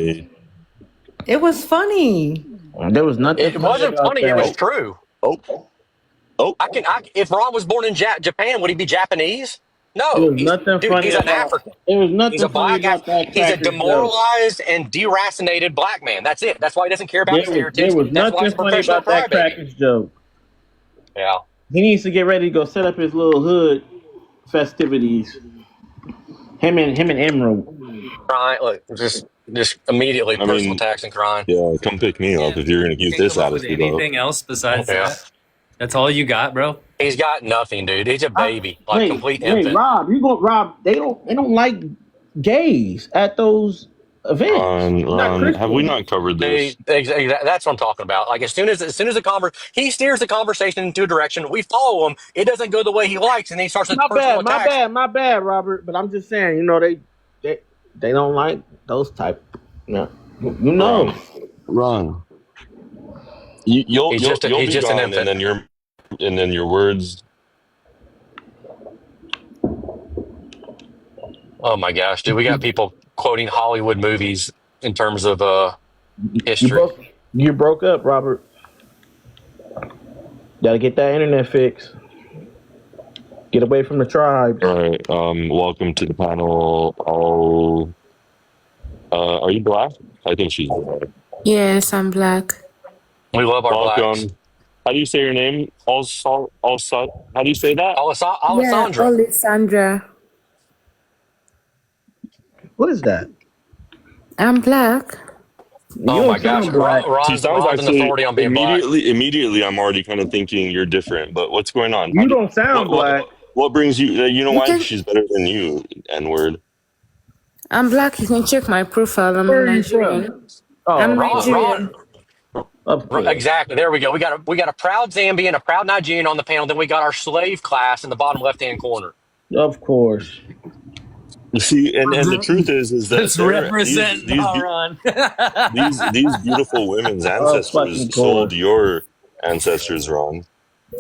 It was funny. There was nothing It funny wasn't about funny. It was that. true. oh oh If Ron was born in Japan, would he be Japanese? There No, was nothing funny he's an about. African. There was He's a nothing funny black. about that He's a cracker joke. demoralized and deracinated black man. That's it. That's why he doesn't care about his There heritage. was That's why nothing he's a funny professional about that crybaby. crackers joke. Yeah. He needs to get ready to go set up his little hood festivities. Him and Emerald. Crying. Look, just immediately I personal mean, attacks and crying. yeah, come pick me up if you're gonna keep Can't this come up with attitude up. anything else besides Yeah. that. That's all you got, bro. He's got nothing, dude. He's a baby, like complete infant. Rob, Rob? They don't like gays at those events. Ron, have we not covered this? That's what I'm talking about. Like as soon as he steers the conversation into a direction, we follow him. It doesn't go the way he likes, and then he starts with personal attacks. My bad, Robert. But I'm just saying, they don't like those type. No, you know, Ron. You'll He's be just an gone, infant. and then your words. Oh my gosh, dude, we got people quoting Hollywood movies in terms of history. You broke up, Robert. Gotta get that internet fixed. Get away from the tribes. All right. Welcome to the panel. Are you black? I think she's black. Yes, I'm Black. We love our blacks. How do you say your name? How do you say that? Alessandra. Yeah, Alessandra. What is that? I'm Black. Oh my gosh, Ron's actually authority on being black. Immediately, I'm already kind of thinking you're different. But what's going on? You don't sound black. What brings you? You know why she's better than you? N-word. I'm Black. You can check my profile. I'm Nigerian. I'm Nigerian. Exactly. There we go. We got a proud Zambian, a proud Nigerian on the panel. Then we got our slave class in the bottom left-hand corner. Of course. You see, and the truth is that Let's represent Ron. these beautiful women's ancestors sold your ancestors, Ron.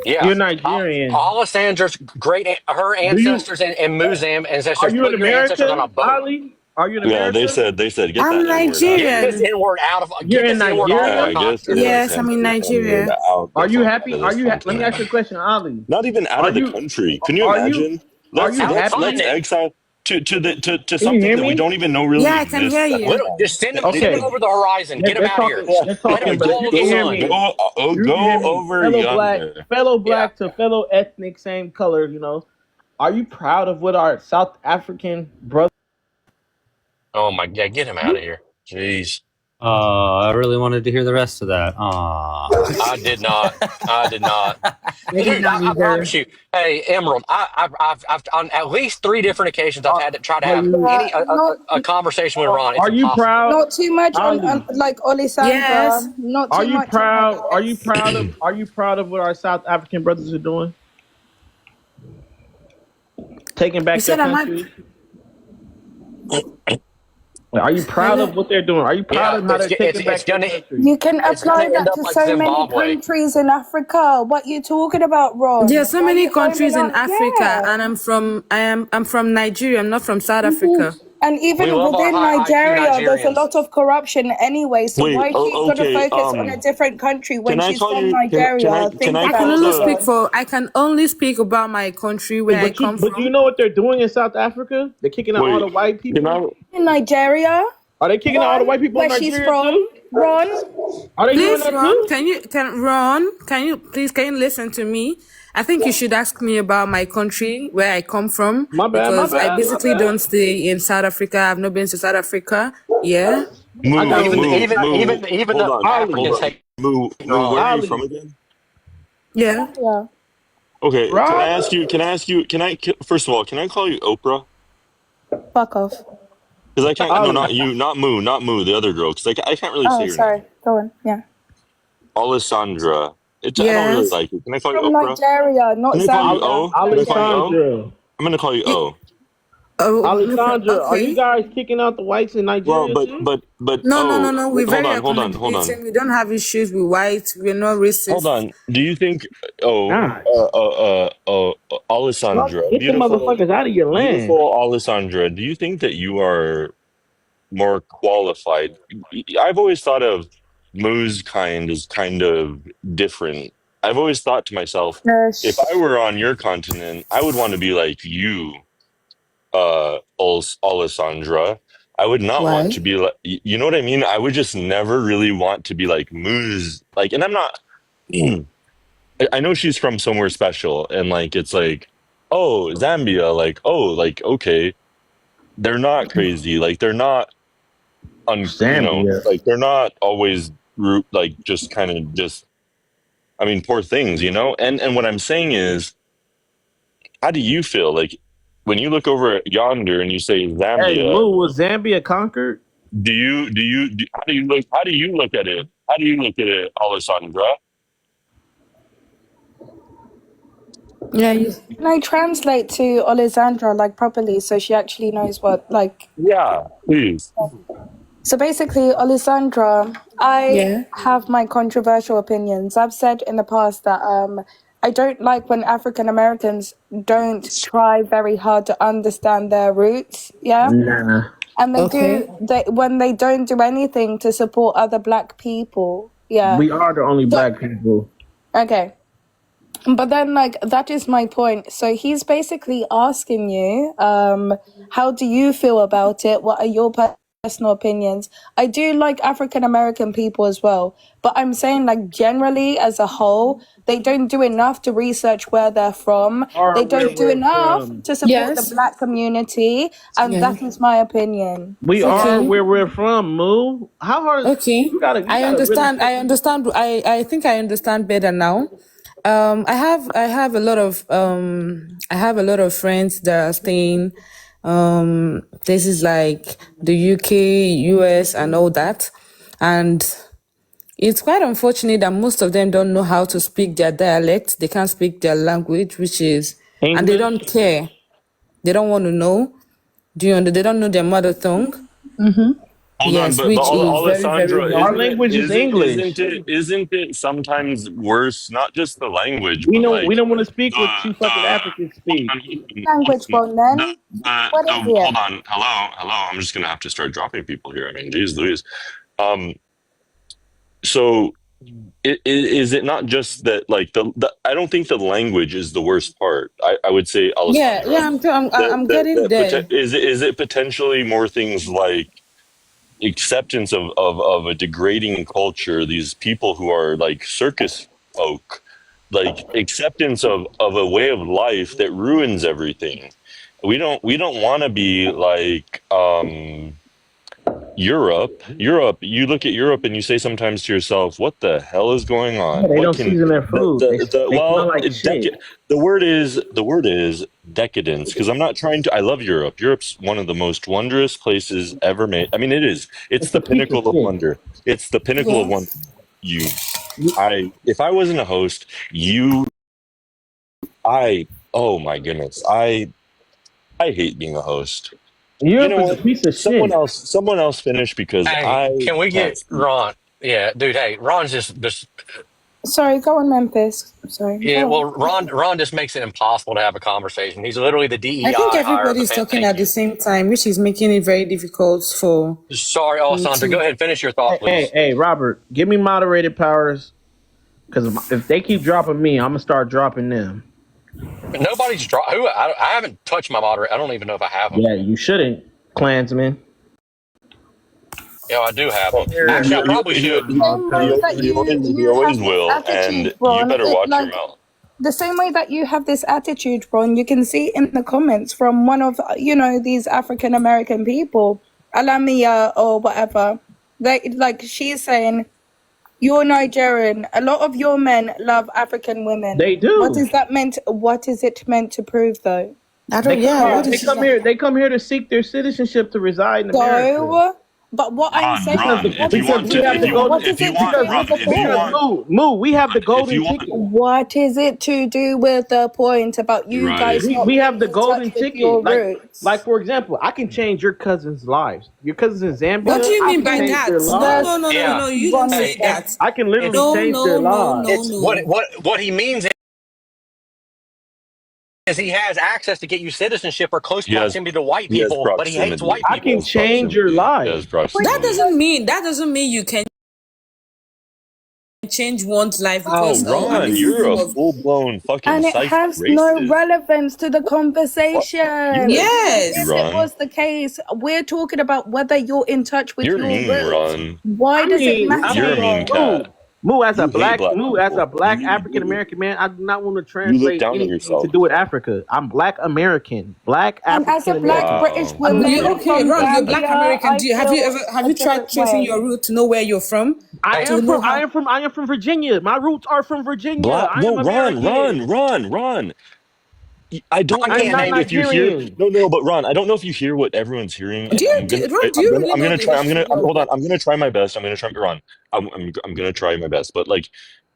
Yeah, you're Nigerian. Alessandra's her ancestors and Muzam ancestors. Are you put an your ancestors on American, a boat. Ali? Are you an Yeah, American? they said get I'm that Nigerian. Get this N-word out of. You're Get in this N-word Nigeria? out of Yes, I'm in Nigeria. Are you happy? Let me ask you a question, Ali. Not even out of the country. Can you imagine? Let's exile. to Can you something hear that we me? don't even know really Yeah, I can exists. hear you. Just send them Okay. over the horizon. Get them They're out of here. talking. They're Let them talking. But follow you the can hear sun. me. You can Go hear me. over yonder. Fellow Yeah. black to fellow ethnic, same color. You know, are you proud of what our South African brothers? Oh my God, get him out of here. Jeez. I really wanted to hear the rest of that. I did not. I did not. I did Dude, not I either. promise you. Hey, Emerald, I've on at least 3 different occasions I've had to try to Are have you? Yeah, any not a conversation with Ron. It's Are you impossible. proud, not too much on Ali? like Yes. Olisandra. Not Are too you much on her, proud? Are you guys. proud of? Are you proud of what our South African brothers are doing? Taking You back their said I might. country. Are you proud of Hello. what they're doing? Are you proud Yeah, of how they're taking it's back their gonna country? You can end apply that up to like so many Zimbabwe. countries in Africa. What you talking about, There Ron? are so Why many you homing countries in on? Africa, Yeah. and I'm from Nigeria. I'm not from South hmm Africa. And We even love our within high IQ Nigeria, there's a Nigerians. lot of corruption anyway. So Wait. why she's got to Okay. focus on a different country Can when I she's call from you? Nigeria? Can Think I I can about call only it, the? speak Ron. for. I can only speak about my country where I come But do you from. know what they're doing in South Africa? They're kicking out all the Wait. white Can people. I? In Nigeria, Are they kicking out all the Ron, white people in where she's Nigeria from, too? Ron. Are they doing Please, that Ron, too? can you listen to me? I think you should ask me about my country, where I come from, My bad. My because I bad. My basically bad. don't stay in South Africa. I've not been to South Africa. Yeah. I got Even you. I got you. even Hold the on. Hold Africans Ali. on. hate Where Ron. are you from Ali. again? Yeah. Yeah. Okay. Can I Rob. ask you? Can I ask you? First of all, can I call you Oprah? Fuck off. Because I can't. No, Ali. not you. Not Moo. The other girl. Because I can't really say Oh, your name. sorry. Go on. Yeah. Alessandra. I don't really Yes. like it. Can I call you From Oprah? Nigeria, not Can I call you Ali. Zambia. O? Can I call you Okay. O? Alessandra. I'm gonna call you You, O. oh, no Alessandra. Are you okay. guys kicking out the whites in Well, Nigeria too? but No, no, no, O. no. We're Hold very on. Hold on. Hold on. accommodating. We don't have issues with whites. We're not Hold racist. on. Do you think God. Alessandra, Get the motherfuckers out of your land. beautiful Alessandra, do you think that you are more qualified? I've always thought of Moo's kind as kind of different. I've always thought to myself, if I were on your continent, I would want to be like you, Alessandra. I would not want to Why? be like, you know what I mean? I would just never really want to be like Moo's, like, and I'm not. I know she's from somewhere special, and like it's like, oh, Zambia, like, oh, like, okay, they're not crazy, like they're not Zambia. like they're not always like just kind of just. I mean, poor things, And what I'm saying is, how do you feel like when you look over at yonder and you say Hey, Zambia? Moo, was Zambia conquered? How do you look at it? How do you look at it, Alessandra? Yeah. You, Can I translate to Alessandra like properly so she actually knows what like Yeah, please. so basically Alessandra, I yeah. have my controversial opinions. I've said in the past that I don't like when African Americans don't try very hard to understand their roots, yeah? Nah. And Okay. when they don't do anything to support other black people. Yeah. We are the only So black people. okay. But then, like, that is my point. So he's basically asking you, how do you feel about it? What are your personal opinions? I do like African American people as well, but I'm saying, like, generally as a whole, they don't do enough to research where they're from. Are They where don't do we're enough from. to support the Yes. black community, and Yeah. that is my opinion. We are Okay. where we're from, Moo. How hard? Okay. You I gotta really. understand. I understand. I think I understand better now. I have a lot of friends that are staying places like the UK, US, and all that, and it's quite unfortunate that most of them don't know how to speak their dialect. They can't speak their language, and they English. don't care. They don't want to know. They don't know their mother tongue. Hold on, Yes, but which is very, very Alessandra, Our wrong. language is English. isn't it sometimes worse? Not just the language, We but don't. We like don't want to speak what the you fucking Africans speak. Language, well, then, what is it? hold on, hello. I'm just gonna have to start dropping people here. I mean, geez, Louise. Um, so Is it not just that, like, the I don't think the language is the worst part. I would say, Yeah, Alessandra, yeah, I'm getting there. is it potentially more things like acceptance of a degrading culture, these people who are like circus folk, like acceptance of a way of life that ruins everything. We don't want to be like Europe, you look at Europe and you say sometimes to yourself, what the hell is going Yeah, on? they What don't can season their food. the They smell well, like shit. the word is decadence, because I'm not trying to, I love Europe. Europe's one of the most wondrous places ever made. I mean, it is. It's It's the a piece of pinnacle of shit. wonder. It's the pinnacle of wonder. Yes. You if I wasn't a host, oh my goodness. I hate being a host. You Europe know is a what? piece of Someone shit. else, someone else finish, because Hey, I can we can't get speak. Ron? Yeah, dude. Hey, Ron's just Sorry, go on, Memphis. Sorry, yeah. go Well, on. Ron just makes it impossible to have a conversation. He's literally the I DEI think hire of the everybody's panel. talking Thank at the you. same time, which is making it very difficult for Sorry, me Alessandra. Go to. ahead and finish your thought, please. Hey, Robert, give me moderated powers, because if they keep dropping me, I'm gonna start dropping them. Nobody's who I haven't touched my moderator. I don't even know if I have them. Yeah, you shouldn't, Klansman. Yeah, I do have them. Well, Here, Actually, I he, probably he, should. he, Same he, way that he you always have this will, and attitude, you Ron. better It watch your like mouth. the same way that you have this attitude, Ron. You can see in the comments from one of these African American people, Alamia or whatever. They like she's saying you're Nigerian. A lot of your men love African women. they What do. is that meant? What is it meant to prove, though? I They don't. come Yeah. here. What They is she come like? here. They come here to seek their citizenship to reside in America. So, but what I'm Because saying, the, Ron, what if you is it because want to we to, have the do? golden. What is it to Because do with Ron, the if you because want, point? we have the if golden you want, ticket. What is it to do with the point about you right, guys not We have being the in touch golden with ticket. your Like roots? for example, I can change your cousins' lives. Your cousins in What do Zambia, you I mean can by change that? their No, lives. no, no, no, Yeah. no. You don't Ron, say Hey, that. I can literally No, change their no, no, no, lives. it's no. what he means is he has access to get you citizenship or close he has proximity to white he has people, but he hates proximity. white I He people. can has change your proximity. He has lives. That proximity. doesn't mean you can change one's life Wow, because I'm a Ron, you're citizen a of. full blown fucking and it psych has no racist. relevance to the What? conversation. You're Even you, if Yes. it Ron. was the case, we're talking about whether you're in touch with You're your mean, roots. Ron. Why does it You're matter, a mean Ron? cat. Moo You hate black as a people. black African American man, I do not want to You look translate down on anything to yourself. do with Africa. I'm black American, black And as a African black American. British Wow. You woman okay, from Ron? You're Black Gambia, American. I Do you feel have a you tried different tracing way. your route to know where you're from? I To know how? I am from Virginia. My roots are from Virginia. black I am no Ron, American. Ron. I don't Ron I am know can't not name. if you hear Nigerian. No, but Ron, I don't know if you hear what everyone's hearing, and Ron? Do you really I'm know gonna the try history of hold on, Black? I'm gonna try my best. I'm gonna try Ron. I'm gonna try my best. But like,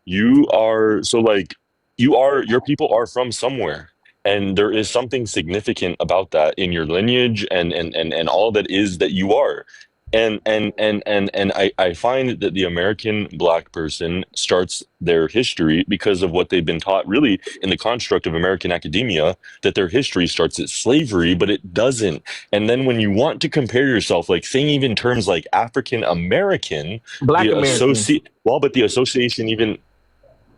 you are so like your people are from somewhere, and there is something significant about that in your lineage, and all that is that you are. And I find that the American black person starts their history because of what they've been taught, really, in the construct of American academia, that their history starts at slavery, but it doesn't. And then when you want to compare yourself, like saying even terms like African American, Black American. but the association, even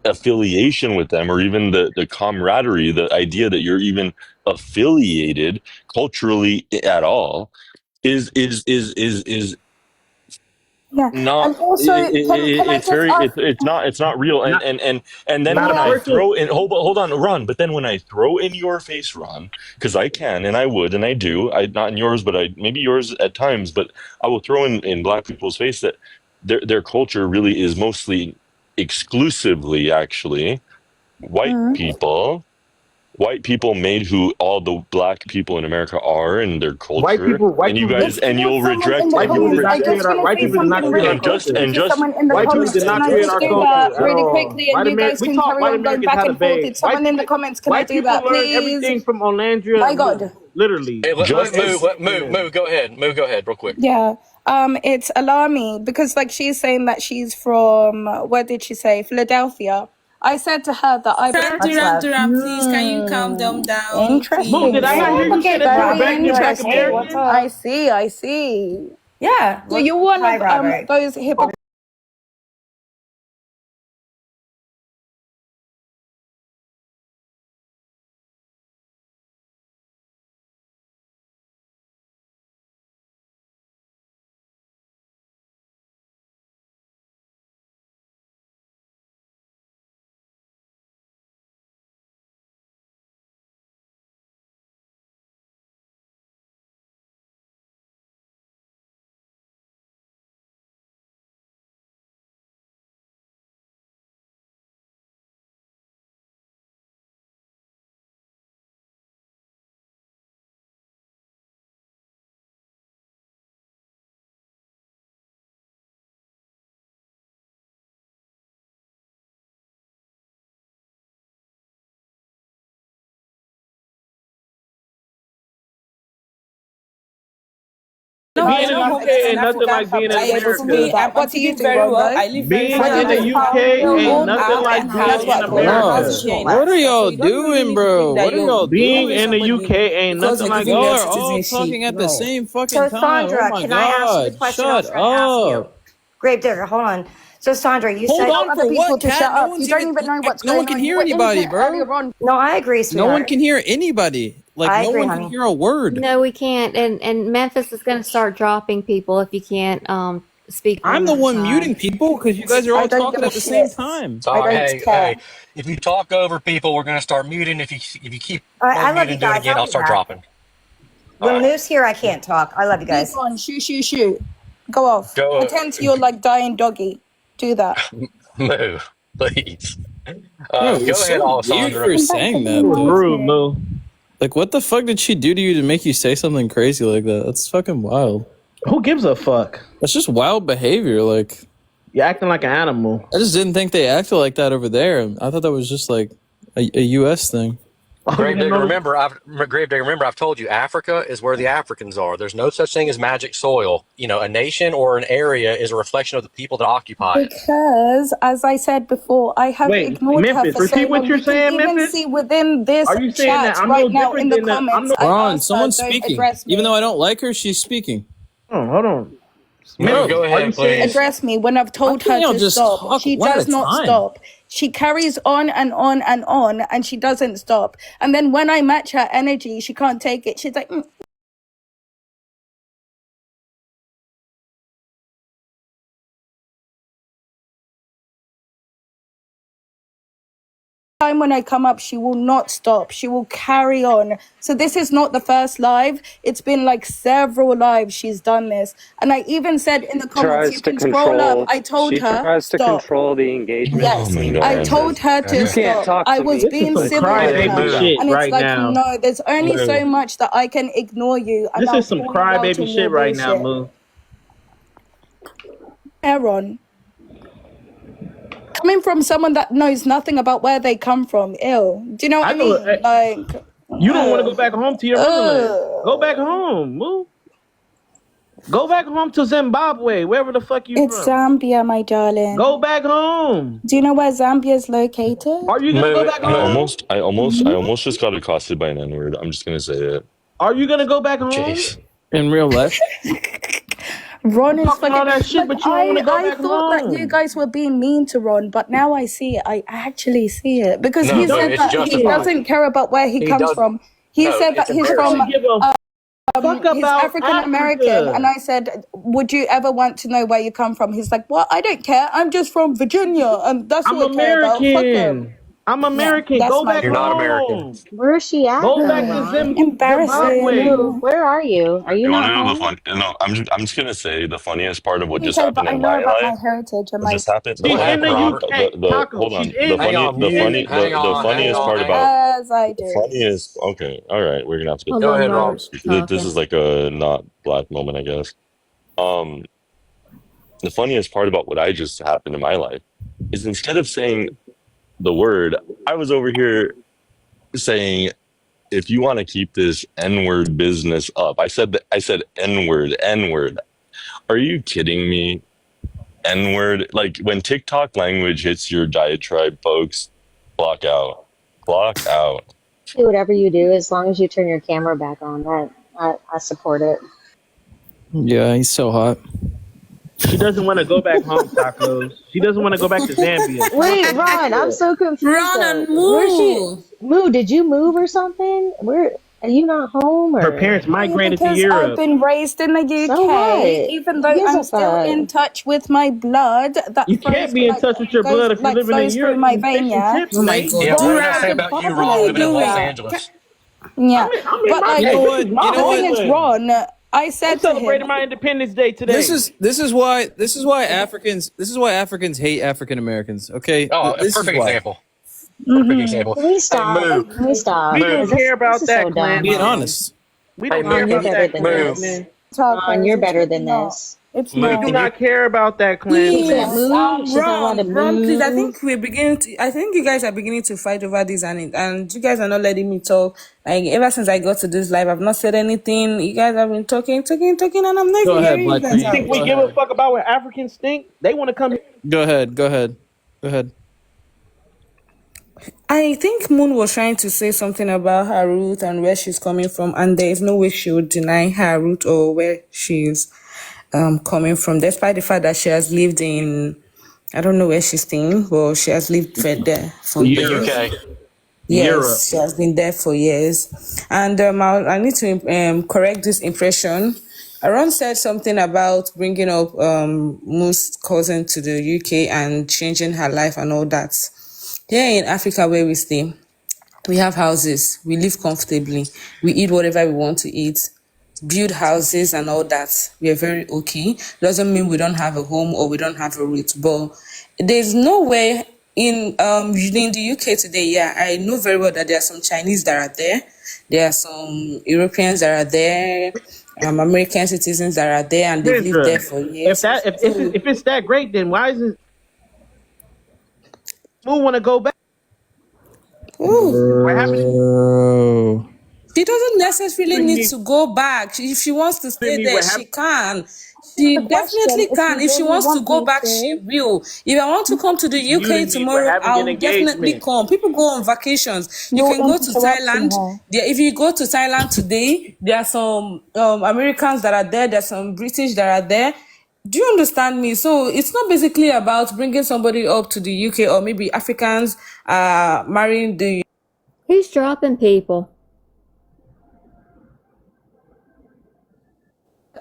affiliation with them, or even the camaraderie, the idea that you're even affiliated culturally at all, is Yeah. not And also, can I it's just very ask? it's not real. Not And then not when a I Yeah. person. throw in hold on, Ron, but then when I throw in your face, Ron, because I can and I would and I do, I not in yours, but I maybe yours at times, but I will throw in black people's face that their culture really is mostly, exclusively, actually, white people. White people made who all the black people in America are, and their culture, and you guys, Let's and hear you'll someone in reject, the and you'll comments. I just want to White say people did not something create really our and just culture. quickly and to just someone in the White people comments. did Can not I create just our do culture that at really all. quickly and you guys We can taught carry white on going Americans back how to and forth? bathe. It's someone in the comments. Can I White do people that, learned please? everything from Olandria My and Moo. God. Literally, Hey, we learned move, just everything from move, them. move. Go ahead, move. Go ahead, real quick. Yeah. It's alarming because like she's saying that she's from where did she say? Philadelphia. I said to her that I Much love. Duran, please, can you calm them down, Moo, interesting. did I please? not hear you say Okay, that you were very back? You're black Hey, interesting. what's American? I up? see, I see. Yeah. So you're one Hi, of Robert. those hypocrites know, Being I in the know home UK is in ain't nothing Africa. like being in I, for me, America. I'm speaking very well. I live very Being far in away the from UK your ain't home nothing out like and being house, in like whole house America. shit. What are So y'all you don't really doing, need to think bro? that What are y'all Being you're in doing? the somebody UK ain't because nothing you're like giving Y'all them are all citizenship. talking at the No. same fucking So time. Oh Sandra, my can I ask you the god. question I was Shut trying to ask you? up. Gravedigger, hold on. So Sandra, you Hold said on other for people what, to Cat? shut No up. You one's don't even even know what's no one going can on. You hear were in anybody, here bro. earlier on. no, I agree, No one sweetheart. can hear anybody. Like I no agree, one can honey. hear a word. No, we can't. And Memphis is going to start dropping people if you can't speak I'm one the at a one time. muting people because you guys are I all don't talking give a at the same shit. time. I Sorry, don't hey, if you talk over people, we're gonna start muting. If you keep I love unmuting you and do it guys. again, I'll I'll be start back. dropping. All When right, Moose here, I can't talk. I love you Be guys. gone. Shoot. Go off. go Pretend you're like dying doggy. Do that. move, please. Bro, you're Go ahead, so weird Alessandra. for Come back to saying be It that, was dude. rude, naughty. Moo. Like, what the fuck did she do to you to make you say something crazy like that? That's fucking wild. Who gives a fuck? That's just wild behavior. Like, You're acting like an animal. I just didn't think they acted like that over there. I thought that was just like a U.S. thing. Oh, you didn't Gravedigger, know? remember, I've told you Africa is where the Africans are. There's no such thing as magic soil. You know, a nation or an area is a reflection of the people that occupy it. Because, as I said before, I have Wait, ignored her Memphis. for so Repeat what long. you're You can saying, even Memphis. see within this Are you saying that chat I'm right no now in different the than the? I'm comments. no. I Ron, asked her, someone's don't speaking. address Even though me. I don't like her, she's speaking. Hold on. Move, Memphis, go Bro, are you ahead, saying? please. Address me when I've why told can't her y'all to just stop. talk She one at does a not time? stop. She carries on and on and on, and she doesn't stop. And then when I match her energy, she can't take it. She's like, time when I come up, she will not stop. She will carry on. So this is not the first live. It's been like several lives she's done this. And I even said in the comments, you Tries to can scroll up. control. I told She her, tries to stop. control the engagement Oh Yes, my between I god. told dances. her to You can't stop. talk I to was me, This is being some but you civil can't with make crybaby me her. talk. shit And it's right like, now. no, there's only Move. so much that I can ignore you and This I'll is some call you out crybaby on your shit right now, bullshit. Moo. Aaron, coming from someone that knows nothing about where they come from, ill. Do you know what I I know. mean? Like, You don't want to go back home to your motherland. Go back ugh. home, Moo. Go back home to Zimbabwe, wherever the fuck you It's from. Zambia, my darling. Go back home. Do you know where Zambia is located? Are you gonna go Move, back I move. home? almost, I almost, I almost just got accosted by an N word. I'm just gonna say it. Are you gonna go back home? Jeez. In real life? Ron You is talking all fucking that shit, like but you don't want to go I back thought that you home. guys were being mean to Ron, but now I see it. I actually see it because No, he Moo, said it's that he justified. doesn't care about where he He comes does. from. He No, said that it's he's I from embarrassing. don't give a fuck he's about African American, and Africa. I said, "Would you ever want to know where you come from?" He's like, "Well, I don't care. I'm just from Virginia, and that's I'm all I care about. Fuck him." American. I'm Yeah, American. that's Go my back You're not point. American. home. Where is she at Go though, back to Ron? Zimbabwe. Moo, Embarrassing. where are you? Are you You want to not know the home? fun? No, I'm just gonna say the funniest part of what just Okay, but happened I in know my about my life. heritage and What my just happened? The What She's in funny the happened, part. Robert? UK. Taco. Hold She's on. in Hang on, mute. Hang The on, hang funniest on, part hang about on. as I the do. funniest. Okay, all right. We're gonna have to get Hold Go on, ahead, Robert. Robert's this is talking. like a not black moment, I guess. Um, the funniest part about what I just happened in my life is instead of saying the word, I was over here saying, if you want to keep this N-word business up, I said N-word, N-word. Are you kidding me? N-word. Like when TikTok language hits your diatribe, folks, block out. Block out. Do whatever you do as long as you turn your camera back on. I support it. Yeah, he's so hot. She doesn't want to go back home, Tacos. She doesn't want to go back to Zambia. She wants Wait, to be Ron, I'm here. so confused Run though. and Where's she? move. Moo, did you move or something? Where are you not home Her or parents migrated to Because I've Europe. been raised in the so UK, what? even Who though gives I'm a still in fuck? touch with my blood You that can't flows be in like touch with your goes blood if you're like living in flows through Europe my eating vein, fish and yeah. chips, Oh my mate. god, Yeah, what are you dude. gonna say Whereas about you, What are Ron, you living in Los doing? Angeles? yeah, I'm in but my like You know hey, this what? is my You the know thing what? is, homeland. Ron, I I'm said to him, celebrating my Independence Day This today. is why Africans hate African Americans. Okay, Oh, a this is perfect why. example. Perfect example. Can we Hey, stop? Moo, Can we stop? We Moo, don't Because care this about is so that, dumb, Clint. Being Ron. honest. We hey, don't care Ron, Moo, you're about better that, than Clint. Moo. this. Ron, Tacos, you're it's better really than not. this. It's We do not. not care about that, She Klansman. can't Please, move. She's not allowed to Ron, please. I move. think we're beginning to. I think you guys are beginning to fight over this, and you guys are not letting me talk. Like ever since I got to this live, I've not said anything. You guys have been talking, and I'm not Go even ahead, hearing you Black guys You Queen. think out. we Go give a ahead. fuck about where Africans stink? They want to come here. Go ahead. Go ahead. Go ahead. I think Moon was trying to say something about her root and where she's coming from, and there is no way she would deny her root or where she's coming from, despite the fact that she has lived in, I don't know where she's staying, but she has lived there for The Europe. years. UK. Europe. Yes, she has been there for years. And I need to correct this impression. Aaron said something about bringing up Moon's cousin to the UK and changing her life and all that. Here in Africa, where we stay, we have houses, we live comfortably, we eat whatever we want to eat, build houses and all that. We are very okay. Doesn't mean we don't have a home or we don't have a root, but there's nowhere in the UK today. Yeah, I know very well that there are some Chinese that are there, there are some Europeans that are there, American citizens that are there, and they've lived there Kendra, for years. if it's that great, then why isn't Moon want to go back? Ooh. What happened? Bro. She doesn't necessarily Telling need me, to go back. If she wants to telling stay me there, what she happened? can. She The question, definitely if can. you If she really wants to want go me back, she to, will. If I want to come to the UK Muting me. We're tomorrow, having an I'll definitely engagement. come. People go on vacations. You you're can go to interrupting Thailand. her. There, if you go to Thailand today, there are some Americans that are there. There's some British that are there. Do you understand me? So it's not basically about bringing somebody up to the UK or maybe Africans marrying the. Who's dropping people?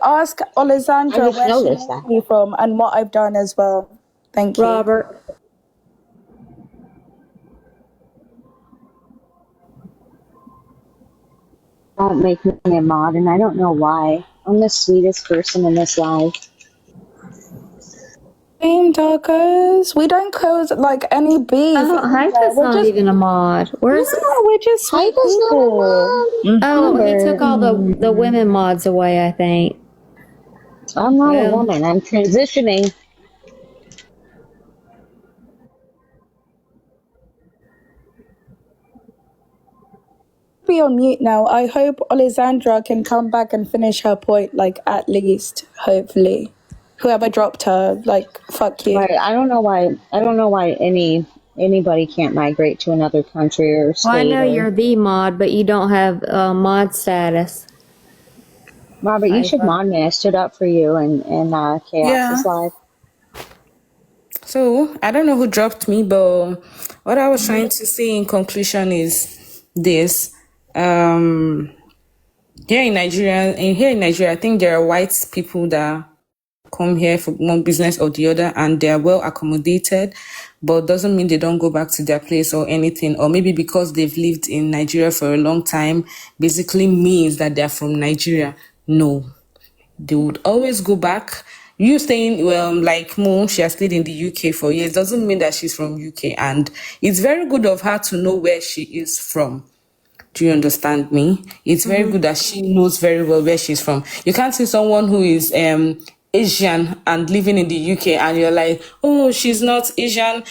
Ask I Alessandra just where she noticed knows that. me from and what I've done as well. Thank you. Robert. Don't make me a mod, and I don't know why. I'm the sweetest person in this life. Same Darkos. We don't cause like any beef Oh, anywhere. Hypa's not even a mod. Where's We're just sweet Hypa's not a people. mod. Oh, he took Robert. all the women mods away, I think. I'm not a Well, woman. I'm transitioning. Be on mute now. I hope Alessandra can come back and finish her point, like at least, hopefully. Whoever dropped her, like, fuck you. Right. I don't know why. I don't know why anybody can't migrate to another country or well, I state. know Or you're the mod, but you don't have mod status. Robert, you should Hypa. mod me. I stood up for you and Chaos Yeah. is live. So I don't know who dropped me, but what I was trying to say in conclusion is this. Here in Nigeria, I think there are white people that come here for one business or the other and they are well accommodated, but doesn't mean they don't go back to their place or anything. Or maybe because they've lived in Nigeria for a long time, basically means that they're from Nigeria. No, they would always go back. You saying, well, like Mo, she has stayed in the UK for years, doesn't mean that she's from UK. And it's very good of her to know where she is from. Do you understand me? It's very good that she knows very well where she's from. You can't see someone who is Asian and living in the UK and you're like, oh, she's not Asian,